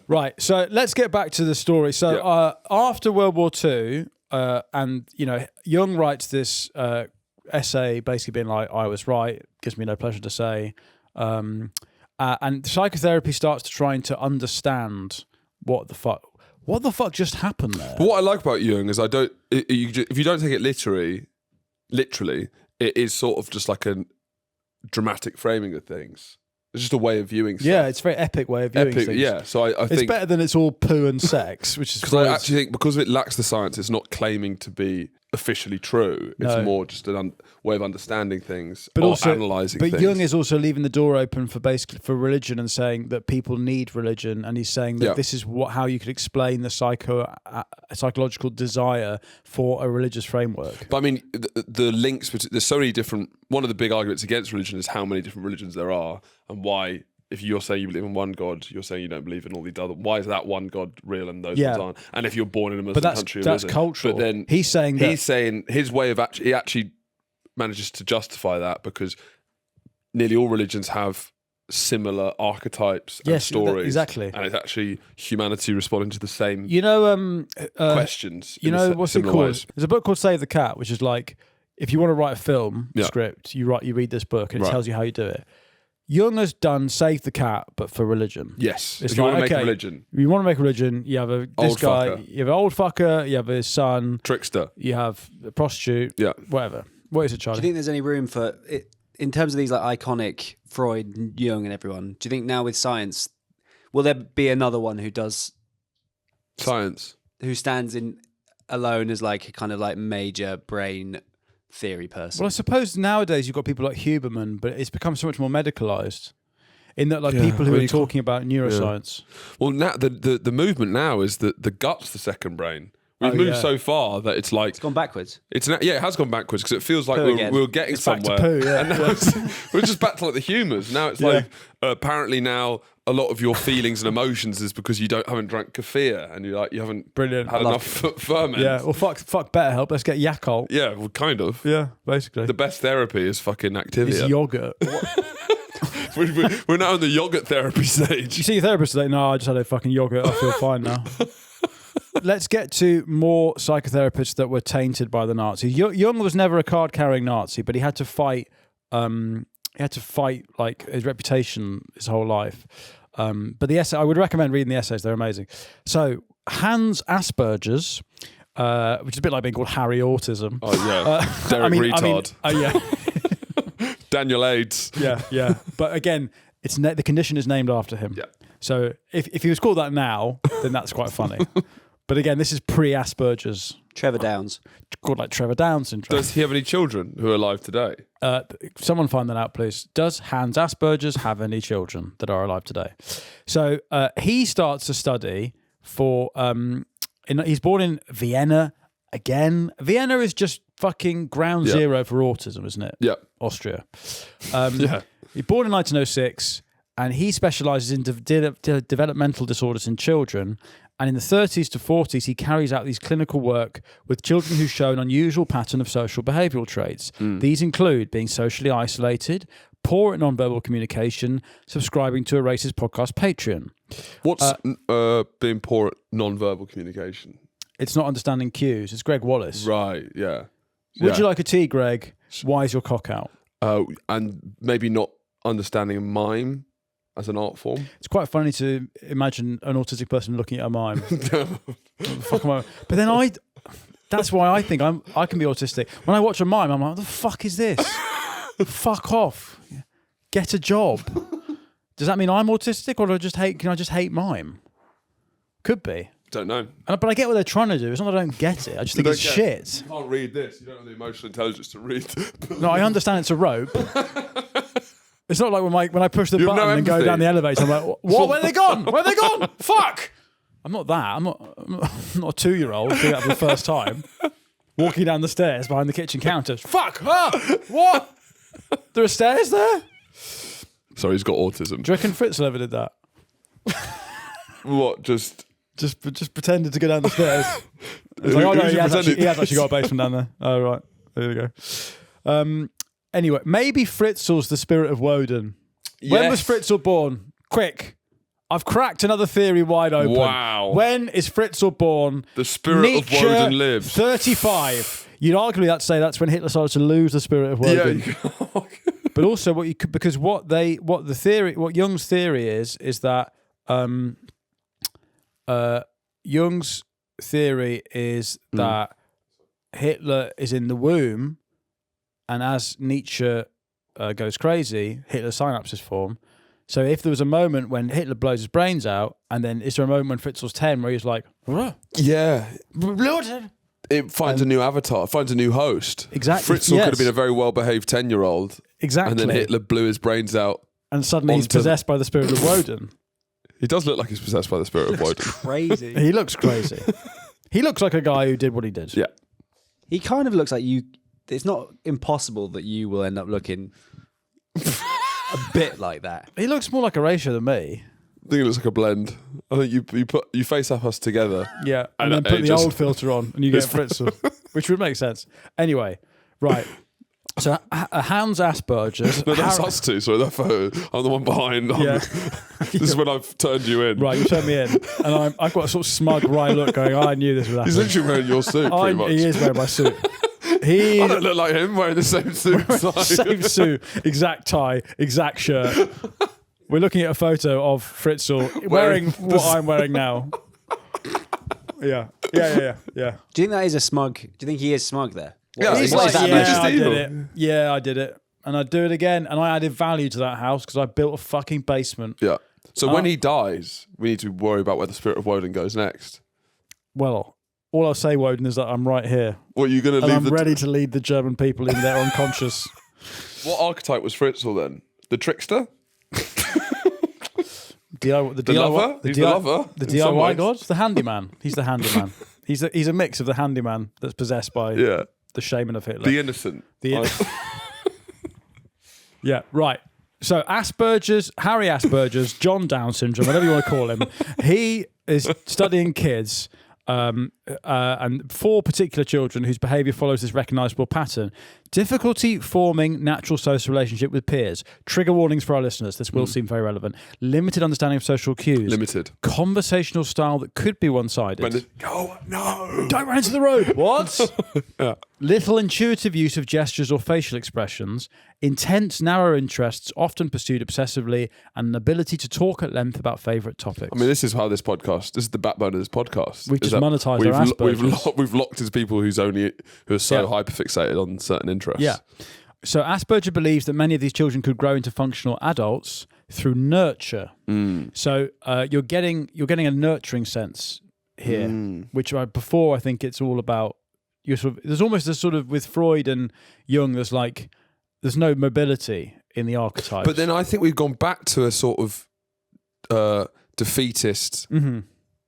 S1: Right. So let's get back to the story. So after World War II, and Jung writes this essay, basically being like, "I was right. Gives me no pleasure to say." And psychotherapy starts to trying to understand what the fuck just happened there.
S2: But what I like about Jung is if you don't take it literally, it is sort of just like a dramatic framing of things. It's just a way of viewing stuff.
S1: Yeah, it's a very epic way of viewing things.
S2: Yeah, so I think
S1: it's better than it's all poo and sex, which is
S2: because I actually think because it lacks the science, it's not claiming to be officially true. It's more just a way of understanding things, but also analysing things.
S1: But Jung is also leaving the door open for religion and saying that people need religion, and he's saying that this is how you could explain the psychological desire for a religious framework.
S2: But I mean, the links between there's so many different. One of the big arguments against religion is how many different religions there are, and why. If you're saying you believe in one God, you're saying you don't believe in all these other. Why is that one God real and those ones aren't? And if you're born in a Muslim country,
S1: that's cultural.
S2: But then
S1: he's saying
S2: his way of he actually manages to justify that because nearly all religions have similar archetypes and stories.
S1: Exactly.
S2: And it's actually humanity responding to the same questions.
S1: What's it called? Ways. There's a book called Save the Cat, which is like if you want to write a film script, you read this book and it tells you how you do it. Jung has done Save the Cat, but for religion.
S2: Yes.
S1: It's
S2: if you want to make a religion.
S1: You want to make a religion, you have you have an old fucker, you have his son.
S2: Trickster.
S1: You have a prostitute. Yeah. Whatever. What is it, Charlie?
S3: Do you think there's any room for it in terms of these like iconic Freud, Jung and everyone? Do you think now with science, will there be another one who does
S2: science?
S3: Who stands in alone as like a kind of like major brain theory person?
S1: Well, I suppose nowadays you've got people like Huberman, but it's become so much more medicalised in that people who are talking about neuroscience.
S2: Yeah. Well, now the movement now is that the gut's the second brain. We've moved so far that it's like...
S3: It's gone backwards.
S2: It has gone backwards because it feels like we're getting somewhere.
S1: Back to poo,
S2: and now we're just back to like the humours. Now it's like apparently now a lot of your feelings and emotions is because you haven't drank kefir and you haven't had enough ferment.
S1: Yeah, well fuck BetterHelp, let's get Yakult.
S2: Yeah, well kind of.
S1: Yeah, basically.
S2: The best therapy is fucking Activia.
S1: It's yogurt.
S2: We're now in the yogurt therapy stage.
S1: You see your therapist today? No, I just had a fucking yogurt. I feel fine now. Let's get to more psychotherapists that were tainted by the Nazis. Jung was never a card-carrying Nazi, but he had to fight. Like his reputation his whole life. But the essay, I would recommend reading the essays. They're amazing. So Hans Asperger's, which is a bit like being called Harry Autism.
S2: Oh yeah, Derek Retard.
S1: Yeah.
S2: Daniel AIDS.
S1: Yeah. But again, the condition is named after him.
S2: Yeah.
S1: So if he was called that now, then that's quite funny. But again, this is pre-Asperger's.
S3: Trevor Downs.
S1: Called like Trevor Downs syndrome.
S2: Does he have any children who are alive today?
S1: Someone find that out, please. Does Hans Asperger's have any children that are alive today? So he starts to study for... he's born in Vienna again. Vienna is just fucking ground zero for autism, isn't it?
S2: Yeah.
S1: Austria. He's born in 1906, and he specialises in developmental disorders in children. And in the 30s to 40s, he carries out these clinical work with children who show an unusual pattern of social behavioural traits. These include being socially isolated, poor at non-verbal communication, subscribing to a racist podcast Patreon.
S2: What's being poor at non-verbal communication?
S1: It's not understanding cues. It's Greg Wallace.
S2: Right, yeah.
S1: Would you like a tea, Greg? Why is your cock out?
S2: And maybe not understanding a mime as an art form.
S1: It's quite funny to imagine an autistic person looking at a mime. But then that's why I think I can be autistic. When I watch a mime, I'm like, what the fuck is this? Fuck off. Get a job. Does that mean I'm autistic, or can I just hate mime? Could be.
S2: Don't know.
S1: But I get what they're trying to do. It's not that I don't get it. I just think it's shit.
S2: You can't read this. You don't have the emotional intelligence to read.
S1: No, I understand it's a rope. It's not like when I push the button and go down the elevator, I'm like, what? Where are they gone? Where are they gone? Fuck! I'm not that. I'm not a 2-year-old doing that for the first time. Walking down the stairs behind the kitchen counter. Fuck! Ah! What? There are stairs there?
S2: Sorry, he's got autism.
S1: Do you reckon Fritzl ever did that?
S2: What? Just
S1: pretended to go down the stairs. Like, oh no, he has actually got a basement down there. Oh right, there we go. Anyway, maybe Fritzl's the spirit of Wodan. Yes. When was Fritzl born? quick. I've cracked another theory wide open.
S2: Wow.
S1: When is Fritzl born?
S2: The spirit of Wodan lives.
S1: 35. You'd arguably that say that's when Hitler started to lose the spirit of Wodan.
S2: Yeah.
S1: But also, what you could, because what Jung's theory is that Jung's theory is that Hitler is in the womb, and as Nietzsche goes crazy, Hitler's synapses form. So if there was a moment when Hitler blows his brains out, and then is there a moment when Fritzl's 10 where he's like,
S2: Yeah.
S1: blood?
S2: It finds a new avatar, finds a new host.
S1: Exactly.
S2: Fritzl could have been a very well-behaved 10-year-old.
S1: Exactly.
S2: And then Hitler blew his brains out.
S1: And suddenly he's possessed by the spirit of Wodan.
S2: He does look like he's possessed by the spirit of Wodan.
S3: Crazy.
S1: He looks crazy. He looks like a guy who did what he did.
S2: Yeah.
S3: He kind of looks like you. It's not impossible that you will end up looking a bit like that.
S1: He looks more like Horatio than me.
S2: I think it looks like a blend. I think you face up us together.
S1: Yeah, and then put the old filter on and you get Fritzl, which would make sense. Anyway, right. So a Hans Asperger's.
S2: No, that's us two. Sorry, that photo. I'm the one behind.
S1: Yeah.
S2: This is when I've turned you in.
S1: Right, you turned me in. And I've got a sort of smug, wry look going, I knew this would happen.
S2: He's literally wearing your suit, pretty much.
S1: He is wearing my suit.
S2: I don't look like him wearing the same suit.
S1: Same suit, exact tie, exact shirt. We're looking at a photo of Fritzl wearing what I'm wearing now. Yeah. Do
S3: you think that is a smug? Do you think he is smug there?
S2: Yeah,
S1: He's
S2: what
S1: like,
S2: is that
S1: yeah, I
S2: evil?
S1: did it. Yeah, I did it. And I'd do it again. And I added value to that house because I built a fucking basement.
S2: Yeah. So when he dies, we need to worry about where the spirit of Wodan goes next.
S1: Well, all I'll say, Wodan, is that I'm right here.
S2: What, are you going to
S1: And
S2: leave
S1: I'm ready to lead the German people in their unconscious.
S2: What archetype was Fritzl then? The trickster?
S1: The
S2: lover? He's the lover,
S1: The
S2: in some
S1: DIY
S2: ways.
S1: god? The handyman. He's the handyman. He's a mix of the handyman that's possessed by the shaman of Hitler.
S2: The innocent.
S1: Yeah, right. So Harry Asperger's, John Down syndrome, whatever you want to call him, he is studying kids and 4 particular children whose behaviour follows this recognisable pattern. Difficulty forming natural social relationship with peers. Trigger warnings for our listeners. This will seem very relevant. Limited understanding of social cues.
S2: Limited.
S1: Conversational style that could be one-sided.
S2: No.
S1: Don't run into the road. What?
S2: Yeah.
S1: Little intuitive use of gestures or facial expressions, intense narrow interests, often pursued obsessively, and an ability to talk at length about favourite topics.
S2: I mean, this is is the backbone of this podcast.
S1: We've just monetised our Asperger's.
S2: We've locked as people who are so hyperfixated on certain interests.
S1: Yeah. So Asperger believes that many of these children could grow into functional adults through nurture. So you're getting a nurturing sense here, which before I think it's all about. There's almost a sort of, with Freud and Jung, there's no mobility in the archetypes.
S2: But then I think we've gone back to a sort of defeatist,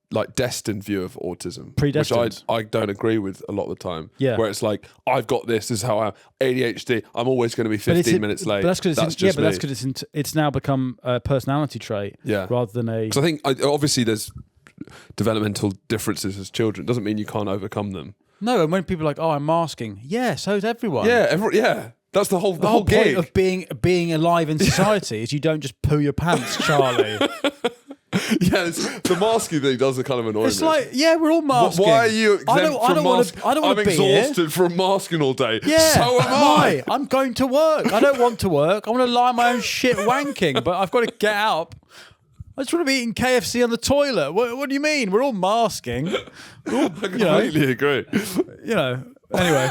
S2: like destined view of autism,
S1: Predestined.
S2: which I don't agree with a lot of the time.
S1: Yeah.
S2: Where it's like, I've got this is how I'm ADHD. I'm always going to be 15 minutes late.
S1: But that's because
S2: that's
S1: because it's now become a personality trait, rather than a.
S2: Because I think obviously there's developmental differences as children. Doesn't mean you can't overcome them.
S1: No, and when people are like, "Oh, I'm masking," yeah, so's everyone.
S2: Yeah, that's the whole
S1: whole
S2: gig.
S1: point of being alive in society is you don't just poo your pants, Charlie.
S2: The masking thing does kind of annoy me.
S1: It's like, we're all masking.
S2: Why are you exempt from masking? I'm exhausted from masking all day.
S1: Yeah,
S2: so am I.
S1: I'm going to work. I don't want to work. I want to lie on my own shit wanking, but I've got to get up. I just want to be eating KFC on the toilet. What do you mean? We're all masking.
S2: I completely agree.
S1: Anyway.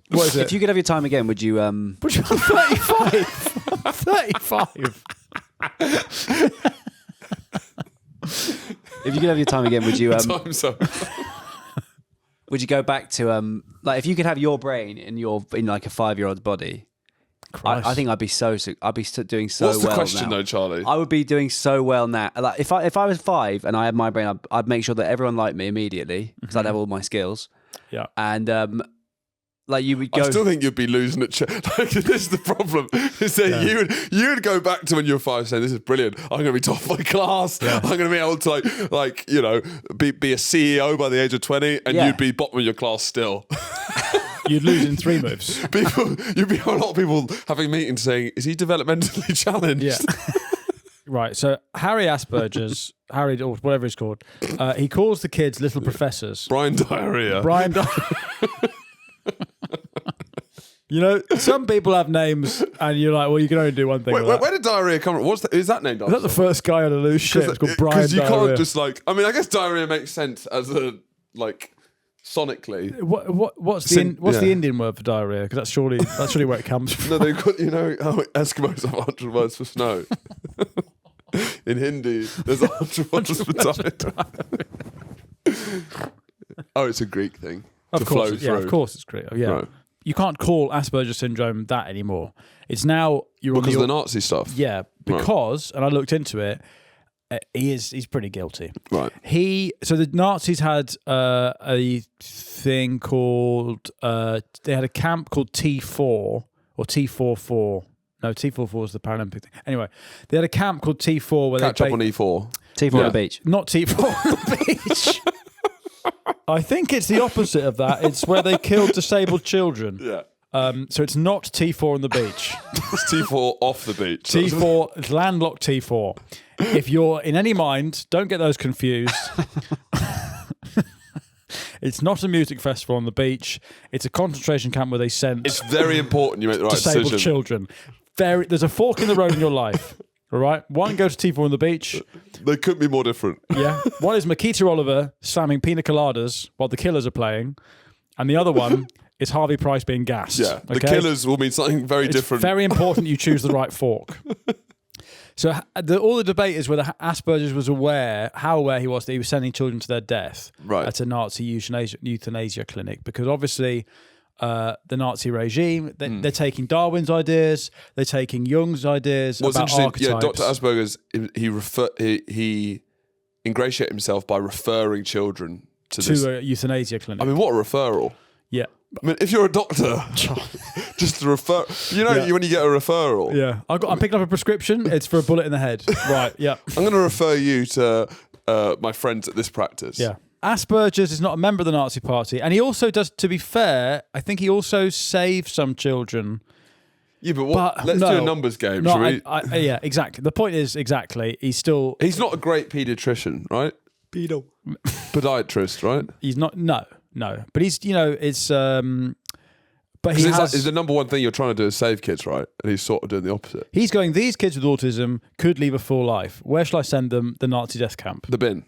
S1: What is it?
S3: If you could have your time again, would you...
S1: Would you 35? 35.
S3: If you could have your time again, would you...
S2: Time's up.
S3: Would you go back to... like, if you could have your brain in like a 5-year-old's body... I think I'd be doing so well.
S2: What's the question
S3: now.
S2: though, Charlie?
S3: I would be doing so well now. Like if I was 5 and I had my brain, I'd make sure that everyone liked me immediately because I'd have all my skills.
S1: Yeah.
S3: And like you would go.
S2: I still think you'd be losing at like, this is the problem. Is that you would go back to when you were 5 saying, "This is brilliant. I'm going to be top of my class. I'm going to be able to be a CEO by the age of 20, and you'd be bottom of your class still."
S1: You'd lose in 3 moves.
S2: You'd be a lot of people having meetings saying, "Is he developmentally challenged?"
S1: Yeah. Right. So Harry Asperger's, Harry or whatever he's called, he calls the kids little professors.
S2: Brian Diarrhea.
S1: You know, some people have names, and you're like, well, you can only do one thing.
S2: Where did diarrhea come from? Is that named after?
S1: Is that the first guy on a loose ship? It's called Brian
S2: Because you
S1: Diarrhea.
S2: can't just like. I mean, I guess diarrhea makes sense as a like sonically.
S1: What's the Indian word for diarrhea? Because that's surely where it comes from.
S2: No, they've got how Eskimos have 100 words for snow. In Hindi, there's 100 words for diarrhea. Oh, it's a Greek thing.
S1: Of course it's Greek. Yeah. Right. You can't call Asperger's syndrome that anymore. It's now
S2: because of the Nazi stuff.
S1: Yeah, because and I looked into it. He's pretty guilty.
S2: Right.
S1: So the Nazis had a thing called they had a camp called T4 or T44. No, T44 is the Paralympic thing. Anyway, they had a camp called T4 where
S2: catch up on E4.
S3: T4 on the beach.
S1: Not T4 on the beach. I think it's the opposite of that. It's where they killed disabled children.
S2: Yeah.
S1: So it's not T4 on the beach.
S2: It's T4 off the beach.
S1: T4, it's landlocked T4. If you're in any mind, don't get those confused. It's not a music festival on the beach. It's a concentration camp where they sent.
S2: It's very important you make the right
S1: disabled
S2: decision.
S1: Children. There's a fork in the road in your life. All right. One goes to T4 on the beach.
S2: They couldn't be more different.
S1: Yeah. One is Makita Oliver slamming pina coladas while the Killers are playing, and the other one is Harvey Price being gassed.
S2: Yeah. The Killers will mean something very different.
S1: It's very important you choose the right fork. So all the debate is whether Asperger's was how aware he was that he was sending children to their death at a Nazi euthanasia clinic, because obviously the Nazi regime, they're taking Darwin's ideas, they're taking Jung's ideas about archetypes.
S2: Yeah, Dr. Asperger's, he ingratiated himself by referring children to
S1: a euthanasia clinic.
S2: I mean, what a referral.
S1: Yeah.
S2: I mean, if you're a doctor, just to refer, when you get a referral.
S1: Yeah. I'm picking up a prescription. It's for a bullet in the head. Right. Yeah.
S2: I'm going to refer you to my friends at this practice.
S1: Yeah. Asperger's is not a member of the Nazi Party. And he also does, to be fair, I think he also saved some children.
S2: Yeah, but let's do a numbers game, shall we?
S1: Yeah, exactly. The point is, he's
S2: not a great paediatrician, right? Podiatrist, right?
S1: He's not, no. But he's, it's... But
S2: it's the number one thing you're trying to do is save kids, right? And he's sort of doing the opposite.
S1: He's going, these kids with autism could leave a full life. Where shall I send them? The Nazi death camp.
S2: The bin.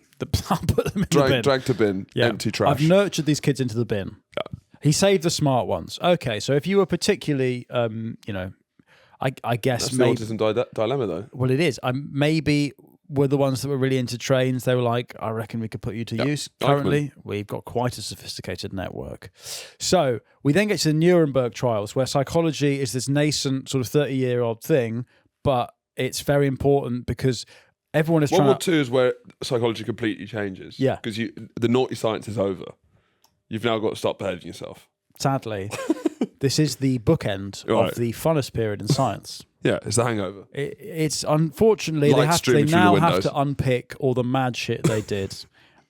S1: I'll put them in the bin.
S2: Drag to bin, empty trash.
S1: I've nurtured these kids into the bin. Yeah. He saved the smart ones. Okay, so if you were particularly, I guess...
S2: That's the autism dilemma, though.
S1: Well, it is. Maybe... were the ones that were really into trains. They were like, I reckon we could put you to use. Currently, we've got quite a sophisticated network. So we then get to the Nuremberg trials, where psychology is this nascent sort of 30-year-old thing, but it's very important because everyone is
S2: World
S1: trying
S2: War II is where psychology completely changes.
S1: Yeah.
S2: Because the naughty science is over. You've now got to stop behaving yourself.
S1: Sadly, this is the bookend of the funnest period in science.
S2: Yeah, it's the hangover.
S1: It's unfortunately they now have to unpick all the mad shit they did,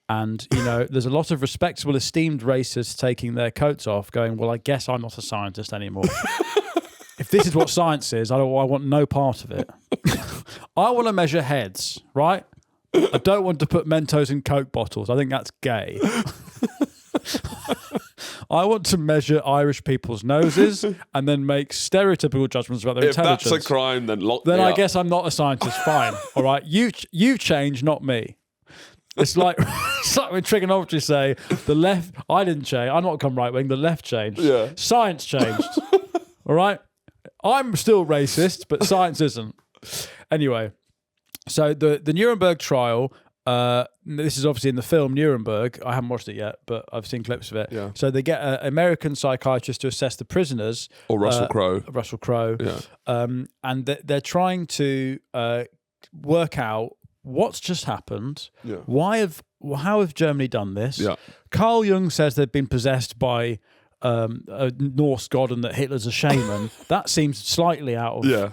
S1: and there's a lot of respectable, esteemed racists taking their coats off, going, "Well, I guess I'm not a scientist anymore." If this is what science is, I want no part of it. I want to measure heads, right? I don't want to put Mentos in Coke bottles. I think that's gay. I want to measure Irish people's noses and then make stereotypical judgments about their intelligence.
S2: If that's a crime, then
S1: I guess I'm not a scientist. Fine, all right. You change, not me. It's like when trigonometry say the left. I didn't change. I'm not come right wing. The left changed.
S2: Yeah.
S1: Science changed. All right. I'm still racist, but science isn't. Anyway, so the Nuremberg trial. This is obviously in the film Nuremberg. I haven't watched it yet, but I've seen clips of it.
S2: Yeah.
S1: So they get an American psychiatrist to assess the prisoners.
S2: Or Russell Crowe.
S1: Russell Crowe.
S2: Yeah.
S1: And they're trying to work out what's just happened.
S2: Yeah.
S1: How have Germany done this?
S2: Yeah.
S1: Carl Jung says they've been possessed by a Norse god and that Hitler's a shaman. That seems slightly outlandish.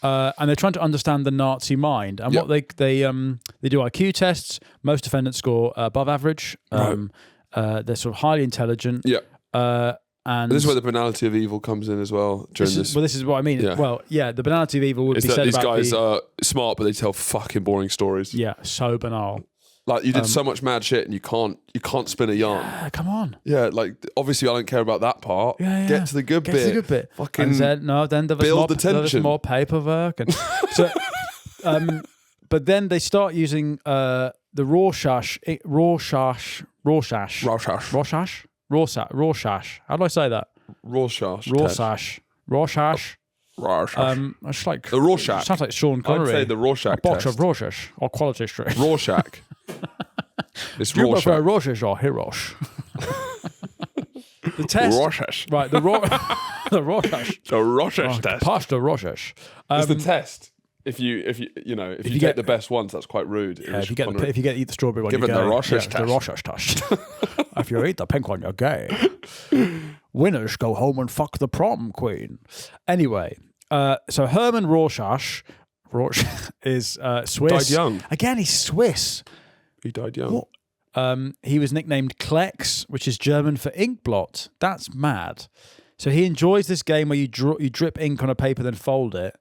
S1: And they're trying to understand the Nazi mind. And what they do IQ tests. Most defendants score above average. They're sort of highly intelligent.
S2: Yeah.
S1: And
S2: this is where the banality of evil comes in as well.
S1: this is what I mean.
S2: Yeah.
S1: Well, yeah, the banality of evil would
S2: Is
S1: be
S2: that
S1: said
S2: these
S1: about
S2: guys are smart, but they tell fucking boring stories.
S1: Yeah, so banal.
S2: Like you did so much mad shit, and you can't spin a yarn.
S1: Yeah, come on.
S2: Yeah, like obviously I don't care about that part.
S1: Yeah.
S2: Get to the good bit.
S1: Get to the good bit.
S2: Fucking
S1: and then there was
S2: build
S1: more,
S2: the
S1: there was
S2: tension.
S1: more paperwork. And so, but then they start using the Rorschach. How do I say that?
S2: Rorschach.
S1: Rorschach.
S2: Rorschach.
S1: It's like
S2: The Rorschach.
S1: Sounds like Sean Connery.
S2: I'd say the Rorschach
S1: A box
S2: test.
S1: of Rorschach or Quality Street.
S2: Rorschach. It's
S1: Do you prefer
S2: Rorschach.
S1: Rorschach or Hirosh? The test.
S2: Rorschach.
S1: Right, the Rorschach.
S2: The Rorschach test.
S1: Pasta Rorschach.
S2: It's the test. If you get the best ones, that's quite rude.
S1: If you eat the strawberry one,
S2: Give
S1: you're
S2: it the
S1: gay.
S2: Rorschach
S1: The Rorschach test. If you eat the pink one, you're gay. Winners go home and fuck the prom queen. Anyway, so Hermann Rorschach is Swiss.
S2: Died young.
S1: Again, he's Swiss.
S2: He died young.
S1: He was nicknamed Klecks, which is German for ink blot. That's mad. So he enjoys this game where you drip ink on a paper, then fold it.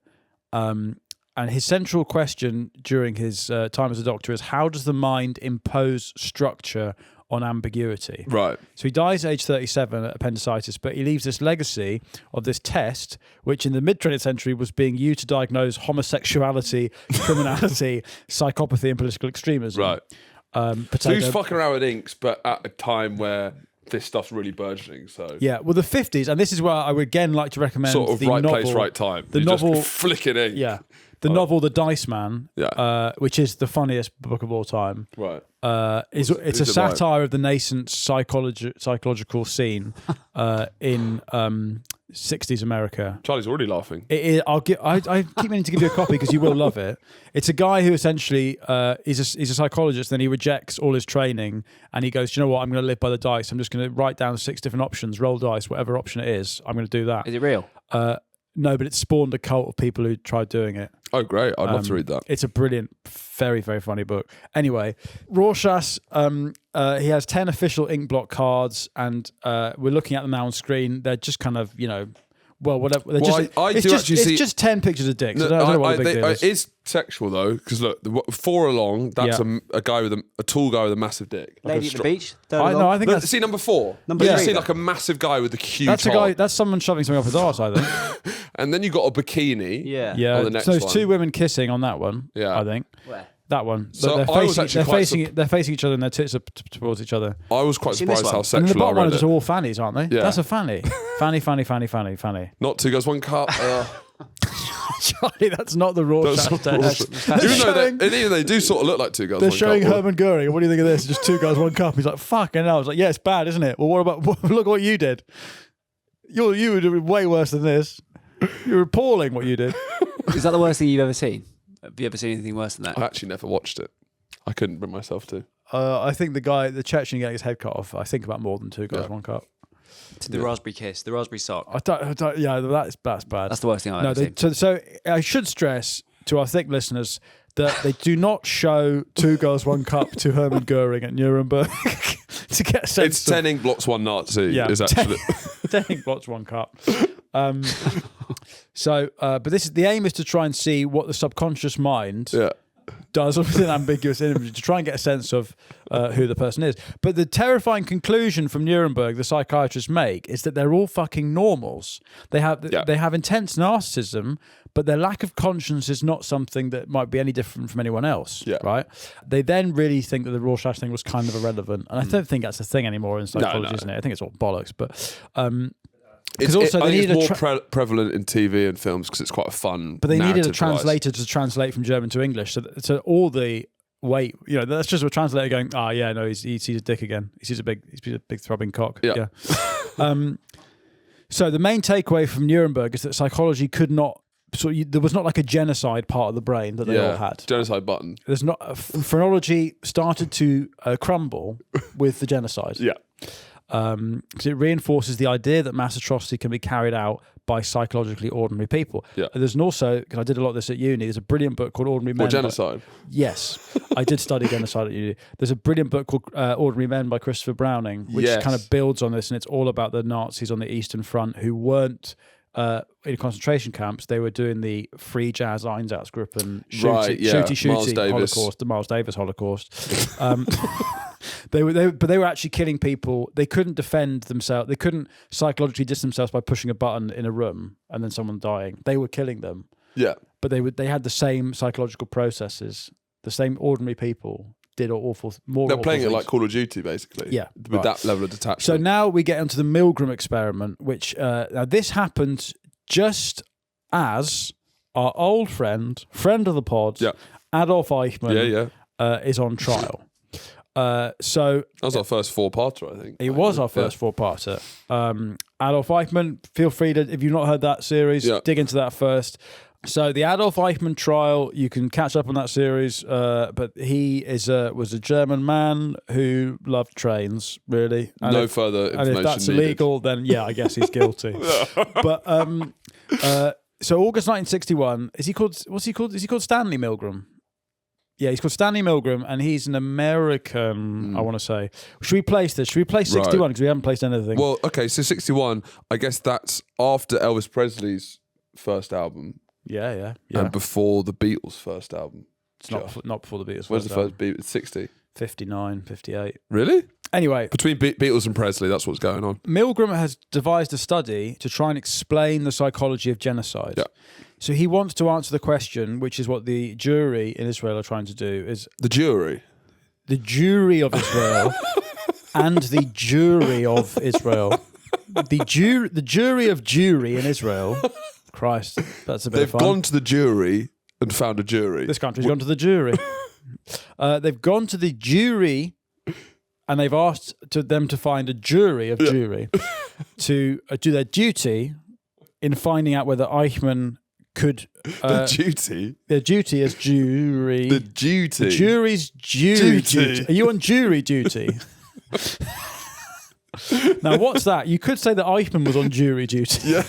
S1: And his central question during his time as a doctor is, how does the mind impose structure on ambiguity?
S2: Right.
S1: So he dies at age 37 at appendicitis, but he leaves this legacy of this test, which in the mid-20th century was being used to diagnose homosexuality, criminality, psychopathy, and political extremism.
S2: Right.
S1: Potato.
S2: So he's fucking around with inks, but at a time where this stuff's really burgeoning. So
S1: Yeah, well, the 50s, and this is where I would again like to recommend
S2: sort of
S1: the
S2: right
S1: novel,
S2: place, right time.
S1: The
S2: You're
S1: novel,
S2: just flicking ink.
S1: yeah, the novel The Dice Man,
S2: Yeah.
S1: which is the funniest book of all time.
S2: Right.
S1: It's a
S2: who's it
S1: satire of the nascent psychological scene in 60s America.
S2: Charlie's already laughing.
S1: I keep meaning to give you a copy because you will love it. It's a guy who essentially he's a psychologist, then he rejects all his training and he goes, "Do you know what? I'm going to live by the dice. I'm just going to write down 6 different options, roll dice, whatever option it is. I'm going to do that."
S3: Is it real?
S1: No, but it spawned a cult of people who tried doing it.
S2: Oh, great. I'd love to read that.
S1: It's a brilliant, very, very funny book. Anyway, Rorschach, he has 10 official ink blot cards, and we're looking at them now on screen. They're just kind of, well, whatever. It's just 10 pictures of dicks. I don't know what the big deal is.
S2: It is sexual, though, because look, 4 along, that's a guy with a tall guy with a massive dick.
S3: Lady at the beach?
S1: I think that's...
S2: See number 4?
S3: Number
S2: You
S3: 3,
S2: see like a massive guy with a huge
S1: That's a
S2: hog.
S1: guy. That's someone shoving something up his arse, I think.
S2: And then you got a bikini.
S3: Yeah.
S1: Yeah.
S2: On the next
S1: So there's
S2: one.
S1: 2 women kissing on that one.
S2: Yeah.
S1: I think.
S3: Where?
S1: That one.
S2: So
S1: they're
S2: I was
S1: facing,
S2: actually
S1: they're
S2: quite
S1: facing, they're facing each other and their tits are towards each other.
S2: I was quite
S3: Seen this
S2: surprised how
S3: one?
S1: And the
S2: sexual I
S1: bottom one are
S2: read
S1: just
S2: it.
S1: all fannies, aren't they?
S2: Yeah.
S1: That's a fanny. Fanny.
S2: Not 2 girls, 1 cup.
S1: Charlie, that's not the Rorschach test.
S2: Even though they do sort of look like 2 girls,
S1: They're
S2: 1
S1: showing
S2: cup.
S1: Hermann Goering. What do you think of this? Just 2 guys, 1 cup. He's like, fucking hell. I was like, yeah, it's bad, isn't it? Well, what about, look what you did. You were doing way worse than this. You're appalling what you did.
S3: Is that the worst thing you've ever seen? Have you ever seen anything worse than that?
S2: I actually never watched it. I couldn't bring myself to.
S1: I think the Chechen getting his head cut off, I think about more than 2 guys, 1 cup.
S3: The raspberry kiss, the raspberry sock.
S1: Yeah, that's bad.
S3: That's the worst thing I've ever seen.
S1: So I should stress to our thick listeners that they do not show 2 girls, 1 cup to Hermann Goering at Nuremberg to get a sense.
S2: It's 10 ink blots, 1 Nazi.
S1: Yeah,
S2: Is actually
S1: 10 ink blots, 1 cup. But the aim is to try and see what the subconscious mind does with an ambiguous image to try and get a sense of who the person is. But the terrifying conclusion from Nuremberg the psychiatrists make is that they're all fucking normals. They have intense narcissism, but their lack of conscience is not something that might be any different from anyone else.
S2: Yeah.
S1: Right? They then really think that the Rorschach thing was kind of irrelevant. And I don't think that's a thing anymore in psychology, isn't it? I think it's all bollocks. But because
S2: I think it's more prevalent in TV and films because it's quite a fun.
S1: But they needed a
S2: narrative
S1: translator to translate from German to English. So all the weight, that's just a translator going, he sees a dick again. He sees a big throbbing cock.
S2: Yeah.
S1: So the main takeaway from Nuremberg is that psychology could not. There was not like a genocide part of the brain that they all had.
S2: Genocide button.
S1: There's not. Phrenology started to crumble with the genocide.
S2: Yeah.
S1: because it reinforces the idea that mass atrocity can be carried out by psychologically ordinary people.
S2: Yeah.
S1: And there's also, because I did a lot of this at uni, there's a brilliant book called Ordinary Men.
S2: Or genocide.
S1: Yes, I did study genocide at uni. There's a brilliant book called Ordinary Men by Christopher Browning, which kind of builds on this, and it's all about the Nazis on the Eastern Front who weren't in concentration camps. They were doing the Free Jazz Einsatzgruppen shooty Holocaust, the Miles Davis Holocaust. They were actually killing people. They couldn't defend themselves. They couldn't psychologically distance themselves by pushing a button in a room and then someone dying. They were killing them.
S2: Yeah.
S1: But they had the same psychological processes. The same ordinary people did more
S2: They're
S1: awful
S2: playing
S1: things.
S2: it like Call of Duty, basically.
S1: Yeah.
S2: With that level of detachment.
S1: So now we get onto the Milgram experiment, which now this happened just as our old friend of the pod, Adolf Eichmann, is on trial. So
S2: that was our first four-parter, I think.
S1: It was our first four-parter. Adolf Eichmann, feel free to, if you've not heard that series, dig into that first. So the Adolf Eichmann trial, you can catch up on that series, but he was a German man who loved trains, really. And
S2: no further information
S1: And if that's
S2: needed.
S1: illegal, then I guess he's guilty. But so August 1961, what's he called? Is he called Stanley Milgram? Yeah, he's called Stanley Milgram, and he's an American, I want to say. Should we place this? Should we place 61? Because we haven't placed anything.
S2: Well, okay, so 61, I guess that's after Elvis Presley's first album.
S1: Yeah.
S2: And before the Beatles' first album.
S1: It's not before the Beatles'
S2: Where's
S1: first
S2: the
S1: album.
S2: first Beatles? 60.
S1: 59, 58.
S2: Really?
S1: Anyway.
S2: Between Beatles and Presley, that's what's going on.
S1: Milgram has devised a study to try and explain the psychology of genocide. Yeah. So he wants to answer the question, which is what the jury in Israel are trying to do, is...
S2: The jury?
S1: The jury of Israel and the jury of Israel. The jury of jury in Israel... Christ, that's a bit of fun.
S2: They've gone to the jury and found a jury.
S1: This country's gone to the jury. They've gone to the jury and they've asked them to find a jury of jury to do their duty in finding out whether Eichmann could...
S2: the duty?
S1: Their duty as jury.
S2: The duty?
S1: The jury's jury duty. Are you on jury duty? Now, what's that? You could say that Eichmann was on jury duty.
S2: Yeah.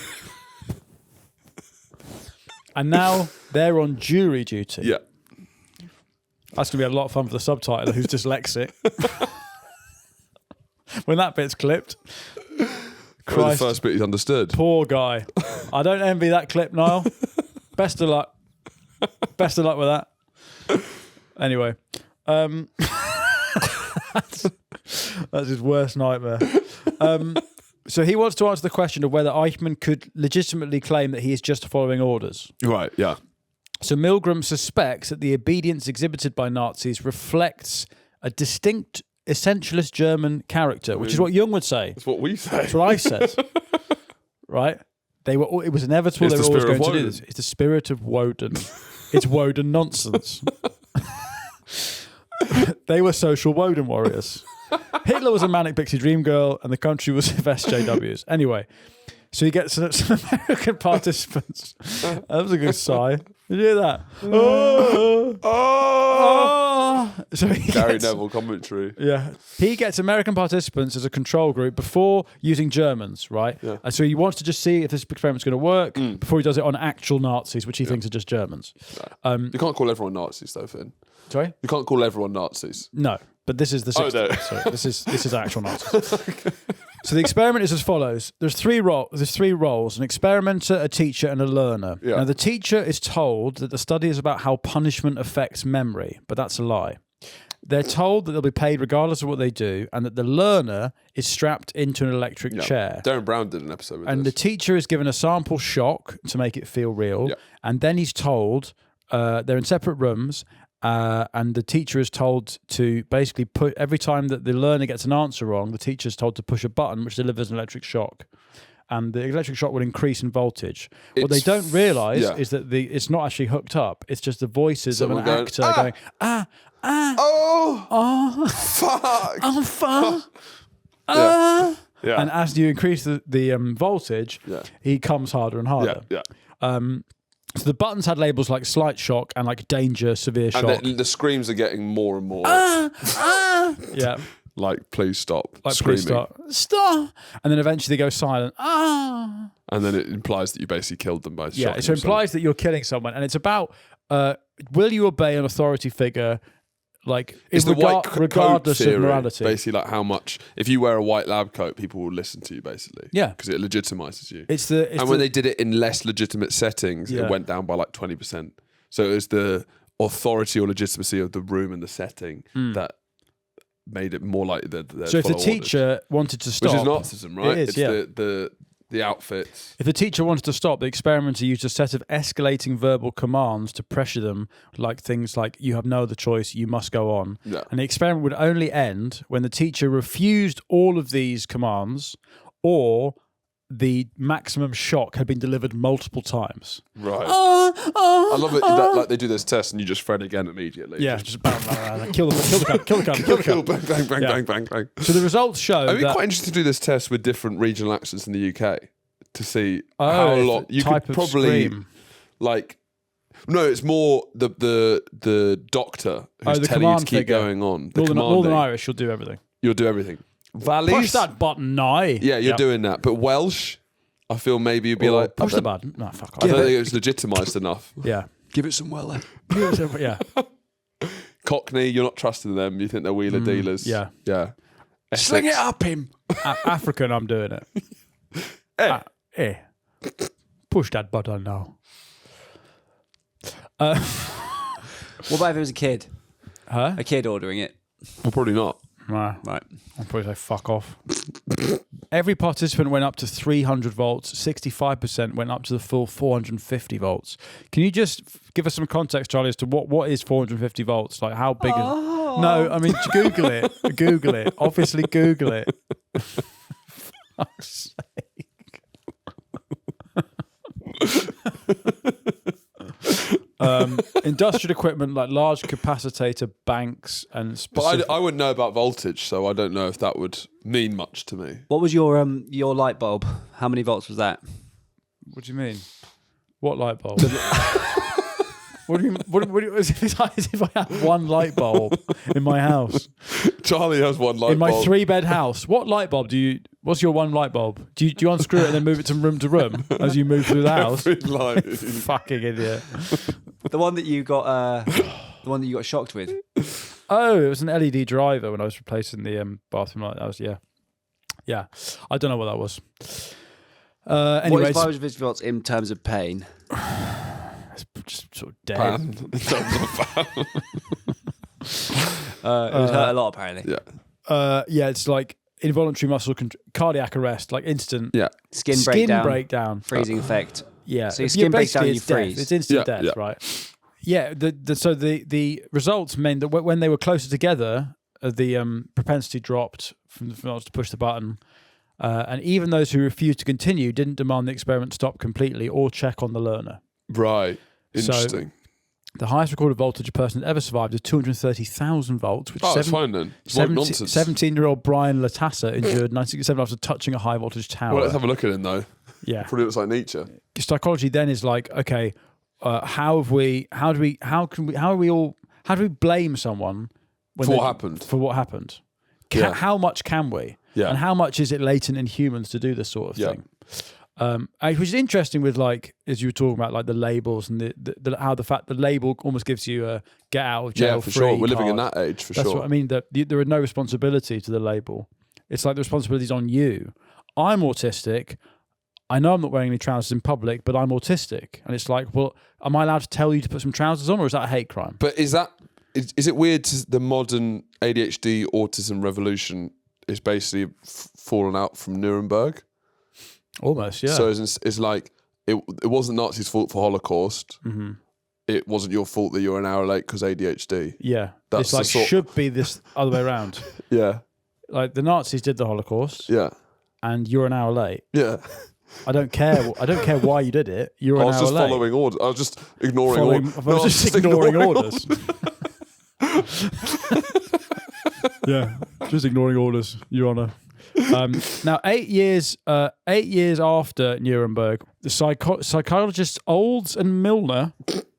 S1: And now they're on jury duty.
S2: Yeah.
S1: That's going to be a lot of fun for the subtitler who's dyslexic. When that bit's clipped.
S2: Christ, the first bit he's understood.
S1: Poor guy. I don't envy that clip, Niall. Best of luck. Best of luck with that. Anyway. That's his worst nightmare. So he wants to answer the question of whether Eichmann could legitimately claim that he is just following orders.
S2: Right, yeah.
S1: So Milgram suspects that the obedience exhibited by Nazis reflects a distinct essentialist German character, which is what Jung would say.
S2: That's what we say.
S1: That's what I said. Right? It was inevitable they were always going to do this. It's the spirit of Wodan. It's Wodan nonsense. They were social Wodan warriors. Hitler was a manic pixie dream girl, and the country was of SJWs. Anyway, so he gets some American participants. That was a good sigh. Did you hear that? So
S2: Gary Neville commentary.
S1: Yeah. He gets American participants as a control group before using Germans, right? Yeah. And so he wants to just see if this experiment's going to work before he does it on actual Nazis, which he thinks are just Germans.
S2: No. You can't call everyone Nazis, though, Finn.
S1: Sorry?
S2: You can't call everyone Nazis.
S1: No. But this is the 60s.
S2: Oh, no.
S1: Sorry, this is actual Nazis. Okay. So the experiment is as follows. There's three roles: an experimenter, a teacher, and a learner. Yeah. Now the teacher is told that the study is about how punishment affects memory, but that's a lie. They're told that they'll be paid regardless of what they do, and that the learner is strapped into an electric chair.
S2: Darren Brown did an episode with
S1: and
S2: this.
S1: The teacher is given a sample shock to make it feel real, and then he's told they're in separate rooms. And the teacher is told to basically put, every time that the learner gets an answer wrong, the teacher is told to push a button which delivers an electric shock. And the electric shock will increase in voltage. What they don't realise is that it's not actually hooked up. It's just the voices of an actor going, fuck. Yeah. And as you increase the voltage, he comes harder and harder. So the buttons had labels like slight shock and like danger, severe shock.
S2: And the screams are getting more and more.
S1: Yeah.
S2: Like, please stop
S1: Like,
S2: screaming.
S1: please stop. And then eventually they go silent. Ah.
S2: And then it implies that you basically killed them by shooting
S1: Yeah, so it implies that you're killing someone. And it's about, will you obey an authority figure, like,
S2: It's the white coat
S1: regardless
S2: theory,
S1: of morality?
S2: Basically, like how much, if you wear a white lab coat, people will listen to you, basically.
S1: Yeah.
S2: Because it legitimizes you.
S1: And
S2: when they did it in less legitimate settings, it went down by like 20%. So it was the authority or legitimacy of the room and the setting that made it more like the
S1: So if the teacher wanted to stop...
S2: Which is Nazism, right?
S1: It is,
S2: it's the outfits.
S1: If the teacher wanted to stop, the experimenter used a set of escalating verbal commands to pressure them, like things like, you have no other choice, you must go on.
S2: Yeah.
S1: And the experiment would only end when the teacher refused all of these commands or the maximum shock had been delivered multiple times.
S2: Right. I love it that like they do this test and you just fret again immediately.
S1: Yeah, just bang, bang, bang, kill the cunt.
S2: Bang, bang, bang, bang, bang, bang.
S1: So the results show
S2: It'd be quite interesting to do this test with different regional accents in the UK to see how long you could probably
S1: scream.
S2: like. No, it's more the doctor who's
S1: the
S2: telling you to
S1: command
S2: keep
S1: figure.
S2: going on. The
S1: Northern
S2: commanding.
S1: Irish, you'll do everything.
S2: You'll do everything. Valleys,
S1: Push that button now.
S2: Yeah, you're doing that. But Welsh, I feel maybe you'd be
S1: Or
S2: like
S1: push the button. No, fuck off.
S2: I don't think it was legitimised enough.
S1: Yeah.
S3: Give it some Weller.
S1: Yeah.
S2: Cockney, you're not trusting them. You think they're wheeler dealers.
S1: yeah.
S2: Yeah.
S3: Sling it up him.
S1: African, I'm doing it. Hey. Push that button now.
S3: What about if it was a kid?
S1: Huh?
S3: A kid ordering it.
S2: Well, probably not.
S1: Nah,
S3: Right.
S1: I'll probably say fuck off. Every participant went up to 300 volts. 65% went up to the full 450 volts. Can you just give us some context, Charlie, as to what is 450 volts? Like, how big is... No, I mean, Google it. Google it. Obviously, Google it. Fuck's sake. Industrial equipment like large capacitator banks and specific...
S2: But I wouldn't know about voltage, so I don't know if that would mean much to me.
S3: What was your light bulb? How many volts was that?
S1: What do you mean? What light bulb? What do you mean? What as if I had one light bulb in my house?
S2: Charlie has one light bulb.
S1: In my 3-bed house. What light bulb do you... What's your one light bulb? Do you unscrew it and then move it from room to room as you move through the house?
S2: Every light.
S1: Fucking idiot.
S3: The one that you got shocked with.
S1: Oh, it was an LED driver when I was replacing the bathroom light. That was, yeah. I don't know what that was.
S3: What
S1: Anyways,
S3: is 550 volts in terms of pain?
S1: it's just sort of dead.
S2: Pan. In terms of pan.
S3: It would hurt a lot, apparently.
S2: Yeah.
S1: Yeah, it's like involuntary muscle cardiac arrest, like instant.
S2: Yeah.
S3: Skin breakdown. Freezing effect.
S1: Yeah.
S3: So your skin breaks down, you freeze.
S1: It's instant death, right? Yeah. So the results meant that when they were closer together, the propensity dropped from the to push the button. And even those who refused to continue didn't demand the experiment stop completely or check on the learner.
S2: Right. Interesting.
S1: So, the highest recorded voltage a person had ever survived is 230,000 volts, which
S2: it's fine then. It's like nonsense.
S1: 17-year-old Brian Latassa endured 1967 after touching a high voltage tower.
S2: Well, let's have a look at him though.
S1: Yeah.
S2: Probably looks like Nietzsche.
S1: Psychology then is like, okay, how do we blame someone
S2: For what happened?
S1: For what happened?
S2: Yeah.
S1: How much can we?
S2: Yeah.
S1: And how much is it latent in humans to do this sort of thing? Which is interesting with, like, as you were talking about, like the labels and how the fact the label almost gives you a get out of jail
S2: for
S1: free
S2: sure. We're living in
S1: card.
S2: that age for
S1: That's
S2: sure.
S1: what I mean. That there are no responsibility to the label. It's like the responsibility's on you. I'm autistic. I know I'm not wearing any trousers in public, but I'm autistic. And it's like, well, am I allowed to tell you to put some trousers on, or is that a hate crime?
S2: But is it weird the modern ADHD Autism Revolution is basically fallen out from Nuremberg?
S1: Almost, yeah.
S2: So it's like, it wasn't Nazis' fault for Holocaust. Mm-hmm. It wasn't your fault that you're an hour late because ADHD.
S1: Yeah.
S2: That's
S1: it's like, should be this other way around.
S2: Yeah.
S1: Like, the Nazis did the Holocaust.
S2: Yeah.
S1: And you're an hour late.
S2: Yeah.
S1: I don't care why you did it. You're an hour late.
S2: I was just following orders. I was just ignoring orders.
S1: I was just ignoring orders. Yeah, just ignoring orders, Your Honour. Now, 8 years after Nuremberg, the psychologists Olds and Milner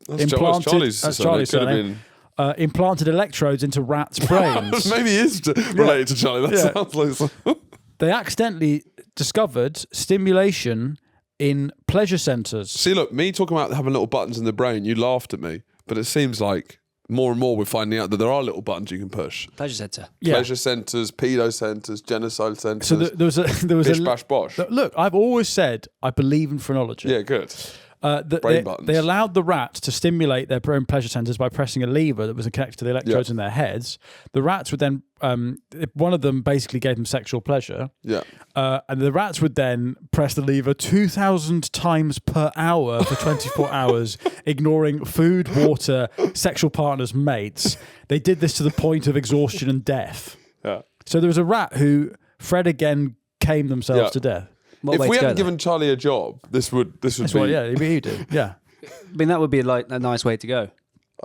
S1: implanted.
S2: Charlie's
S1: Charlie's surname. implanted electrodes into rats' brains.
S2: Maybe he is related to Charlie. That sounds like something.
S1: They accidentally discovered stimulation in pleasure centres.
S2: See, look, me talking about having little buttons in the brain, you laughed at me, but it seems like more and more we're finding out that there are little buttons you can push.
S3: Pleasure centre.
S1: Yeah.
S2: Pleasure centres, pedo centres, genocide centres.
S1: So there was
S2: bish, bash, bosh.
S1: Look, I've always said I believe in phrenology.
S2: Yeah, good.
S1: They allowed the rats to stimulate their own pleasure centres by pressing a lever that was connected to the electrodes in their heads. The rats would then, one of them basically gave them sexual pleasure.
S2: Yeah.
S1: And the rats would then press the lever 2,000 times per hour for 24 hours, ignoring food, water, sexual partners, mates. They did this to the point of exhaustion and death.
S2: Yeah.
S1: So there was a rat who, Fred again, came themselves to death.
S3: What
S2: If we hadn't
S3: then?
S2: given Charlie a job, this would
S1: That's
S2: be...
S1: what, yeah, you do. Yeah.
S3: I mean, that would be like a nice way to go.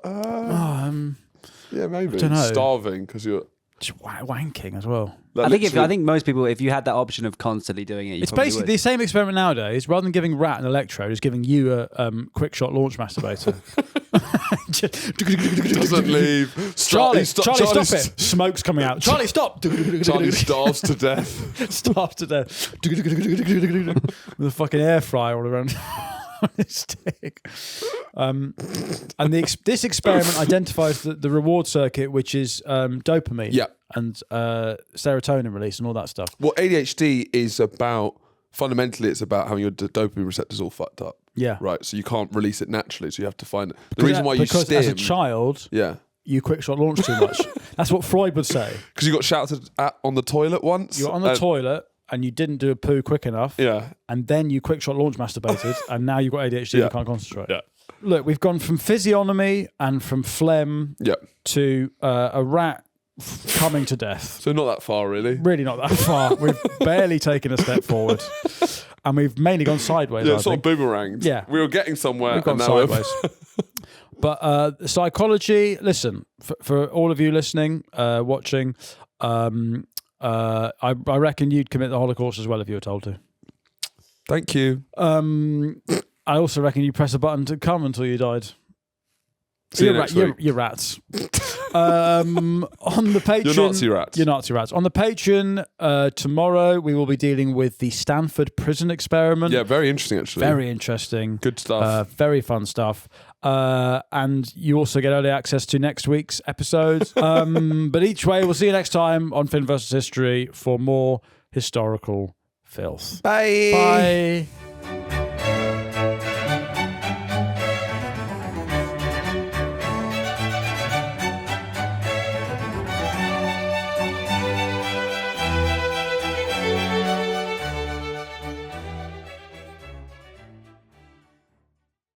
S2: Yeah, maybe.
S1: I don't know.
S2: Starving because you're...
S1: Just wanking as well.
S3: I think most people, if you had that option of constantly doing it, you
S1: It's
S3: probably
S1: basically
S3: would.
S1: the same experiment nowadays. Rather than giving rat an electrode, is giving you a quick shot launch masturbator.
S2: Doesn't leave.
S1: Charlie, stop it. Smoke's coming out. Charlie, stop.
S2: Charlie starves to death.
S1: Starves to death. With a fucking air fryer all around his stick. And this experiment identifies the reward circuit, which is dopamine and serotonin release and all that stuff.
S2: What ADHD is about, fundamentally, it's about having your dopamine receptors all fucked up.
S1: Yeah.
S2: Right. So you can't release it naturally. So you have to find it. The reason why you
S1: because
S2: stim...
S1: as a child, you quick shot launch too much. That's what Freud would say.
S2: Because you got shouted at on the toilet once.
S1: You were on the toilet and you didn't do a poo quick enough.
S2: Yeah.
S1: And then you quick shot launch masturbated and now you've got ADHD and you can't concentrate.
S2: Yeah.
S1: Look, we've gone from physiognomy and from phlegm to a rat coming to death.
S2: So not that far, really.
S1: Really not that far. We've barely taken a step forward. And we've mainly gone sideways.
S2: Yeah,
S1: I
S2: sort
S1: think.
S2: of boomeranged.
S1: Yeah.
S2: We were getting somewhere.
S1: We've gone
S2: and now
S1: sideways. But psychology, listen, for all of you listening, watching, I reckon you'd commit the Holocaust as well if you were told to.
S2: Thank you.
S1: I also reckon you press a button to come until you died.
S2: See you next week.
S1: You're rats. On the Patreon,
S2: You're Nazi rats.
S1: You're Nazi rats. On the Patreon tomorrow, we will be dealing with the Stanford prison experiment.
S2: Yeah, very interesting actually.
S1: Very interesting.
S2: Good stuff.
S1: Very fun stuff. And you also get early access to next week's episodes. But each way, we'll see you next time on Finn vs. History for more historical filth.
S2: Bye.
S1: Bye.